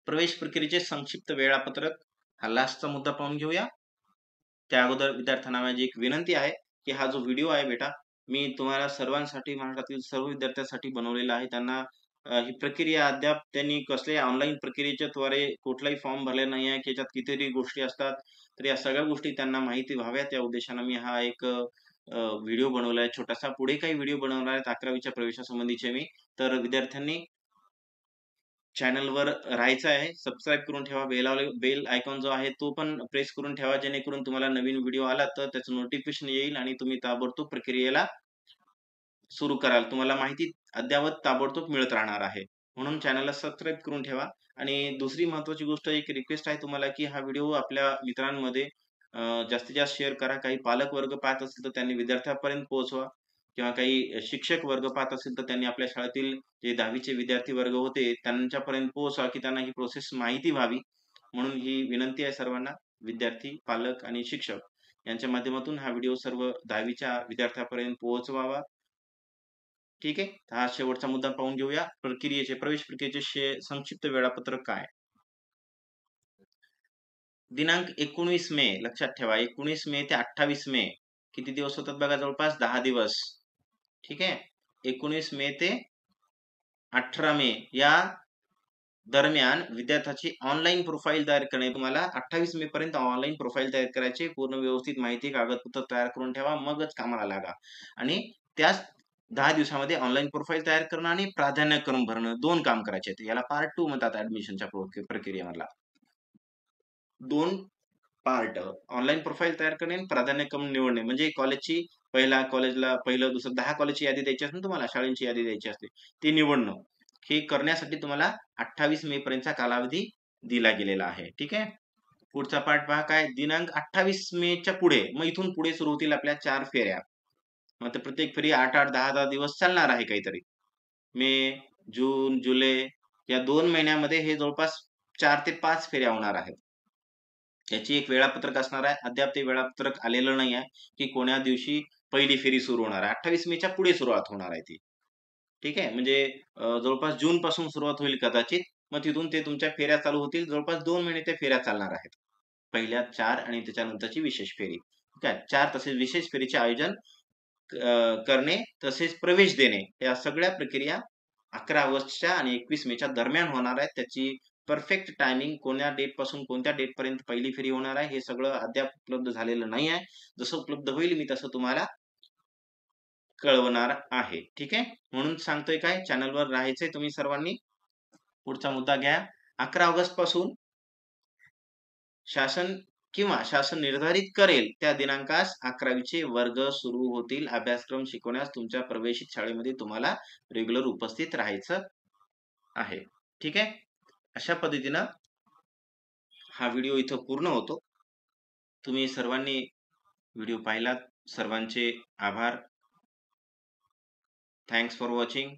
प्रवेश प्रक्रियेचे संक्षिप्त वेळापत्रक हा लास्टचा मुद्दा पाहून घेऊया. त्या अगोदर विद्यार्थ्यांना माझी एक विनंती आहे की हा जो व्हिडिओ आहे बेटा मी तुम्हाला सर्वांसाठी महाराष्ट्रातील सर्व विद्यार्थ्यांसाठी बनवलेला आहे. त्यांना ही प्रक्रिया अद्याप त्यांनी कसल्याही ऑनलाईन प्रक्रियेच्या द्वारे कुठलाही फॉर्म भरले नाही आहे की याच्यात कितीतरी गोष्टी असतात. तर या सगळ्या गोष्टी त्यांना माहिती व्हाव्यात या उद्देशाने मी हा एक व्हिडिओ बनवलाय छोटासा. पुढे काही व्हिडिओ बनवणार आहेत 11वीच्या प्रवेशासंबंधीचे मी. तर विद्यार्थ्यांनी चॅनलवर राहायचं आहे. सबस्क्राईब करून ठेवा. बेल आयकॉन जो आहे तो पण प्रेस करून ठेवा जेणेकरून तुम्हाला नवीन व्हिडिओ आला तर त्याचं नोटिफिकेशन येईल आणि तुम्ही ताबडतोब प्रक्रियेला सुरू कराल. तुम्हाला माहिती अद्ययावत ताबडतोब मिळत राहणार आहे. म्हणून चॅनलला सबस्क्राईब करून ठेवा. आणि दुसरी महत्त्वाची गोष्ट एक रिक्वेस्ट आहे तुम्हाला की हा व्हिडिओ आपल्या मित्रांमध्ये जास्तीत जास्त शेअर करा. काही पालक वर्ग पाहत असतील तर त्यांनी विद्यार्थ्यांपर्यंत पोहोचवा किंवा काही शिक्षक वर्ग पाहत असतील तर त्यांनी आपल्या शाळेतील जे 10वीचे विद्यार्थी वर्ग होते त्यांच्यापर्यंत पोहोचवा की त्यांना ही प्रोसेस माहिती व्हावी. म्हणून ही विनंती आहे सर्वांना, विद्यार्थी, पालक आणि शिक्षक यांच्या माध्यमातून हा व्हिडिओ सर्व 10वीच्या विद्यार्थ्यांपर्यंत पोहोचवावा. ठीक आहे. हा शेवटचा मुद्दा पाहून घेऊया. प्रवेश प्रक्रियेचे संक्षिप्त वेळापत्रक काय? दिनांक 19 मे लक्षात ठेवा. 19 मे ते 28 मे किती दिवस होतात बघा? जवळपास 10 दिवस. ठीक आहे. 19 मे ते 18 मे या दरम्यान विद्यार्थ्याची ऑनलाईन प्रोफाईल तयार करणे. तुम्हाला 28 मे पर्यंत ऑनलाईन प्रोफाईल तयार करायची. पूर्ण व्यवस्थित माहिती कागदपत्र तयार करून ठेवा. मगच कामाला लागा. आणि त्याच 10 दिवसामध्ये ऑनलाईन प्रोफाईल तयार करणं आणि प्राधान्यक्रम भरणं 2 काम करायचे आहेत. याला पार्ट 2 म्हणतात ऍडमिशनच्या प्रक्रियेमधला. 2 पार्ट ऑनलाईन प्रोफाईल तयार करणे आणि प्राधान्यक्रम निवडणे. म्हणजे कॉलेजला पहिलं दुसरं 10 कॉलेजची यादी द्यायची असते तुम्हाला, शाळेची यादी द्यायची असते, ते निवडणं. हे करण्यासाठी तुम्हाला 28 मे पर्यंतचा कालावधी दिला गेलेला आहे. ठीक आहे. पुढचा पार्ट पहा काय दिनांक 28 मेच्या पुढे मग इथून पुढे सुरू होतील आपल्या 4 फेऱ्या. मग प्रत्येक फेरी 8-8, 10-10 दिवस चालणार आहे काहीतरी. मे, जून, जुलै या 2 महिन्यामध्ये हे जवळपास 4 ते 5 फेऱ्या होणार आहेत. त्याची एक वेळापत्रक असणार आहे. अद्याप ते वेळापत्रक आलेलं नाही आहे की कोण्या दिवशी पहिली फेरी सुरू होणार आहे. 28 मेच्या पुढे सुरुवात होणार आहे ती. ठीक आहे. म्हणजे जवळपास जून पासून सुरुवात होईल कदाचित. मग तिथून ते तुमच्या फेऱ्या चालू होतील. जवळपास 2 महिने त्या फेऱ्या चालणार आहेत. पहिल्या 4 आणि त्याच्यानंतरची विशेष फेरी. ठीक आहे. 4 तसेच विशेष फेरीचे आयोजन करणे तसेच प्रवेश देणे या सगळ्या प्रक्रिया 11 ऑगस्टच्या आणि 21 मेच्या दरम्यान होणार आहेत. त्याची परफेक्ट टायमिंग कोण्या डेट पासून कोणत्या डेट पर्यंत पहिली फेरी होणार आहे हे सगळं अद्याप उपलब्ध झालेलं नाही आहे. जसं उपलब्ध होईल मी तसं तुम्हाला कळवणार आहे. ठीक आहे. म्हणून सांगतोय काय, चॅनलवर राहायचंय तुम्ही सर्वांनी. पुढचा मुद्दा घ्या. 11 ऑगस्ट पासून शासन निर्धारित करेल त्या दिनांकास 11वीचे वर्ग सुरू होतील. अभ्यासक्रम शिकवण्यास तुमच्या प्रवेशित शाळेमध्ये तुम्हाला रेग्युलर उपस्थित राहायचं आहे. ठीक आहे. अशा पद्धतीनं हा व्हिडिओ इथं पूर्ण होतो. तुम्ही सर्वांनी व्हिडिओ पाहिलात. सर्वांचे आभार. Thanks for watching.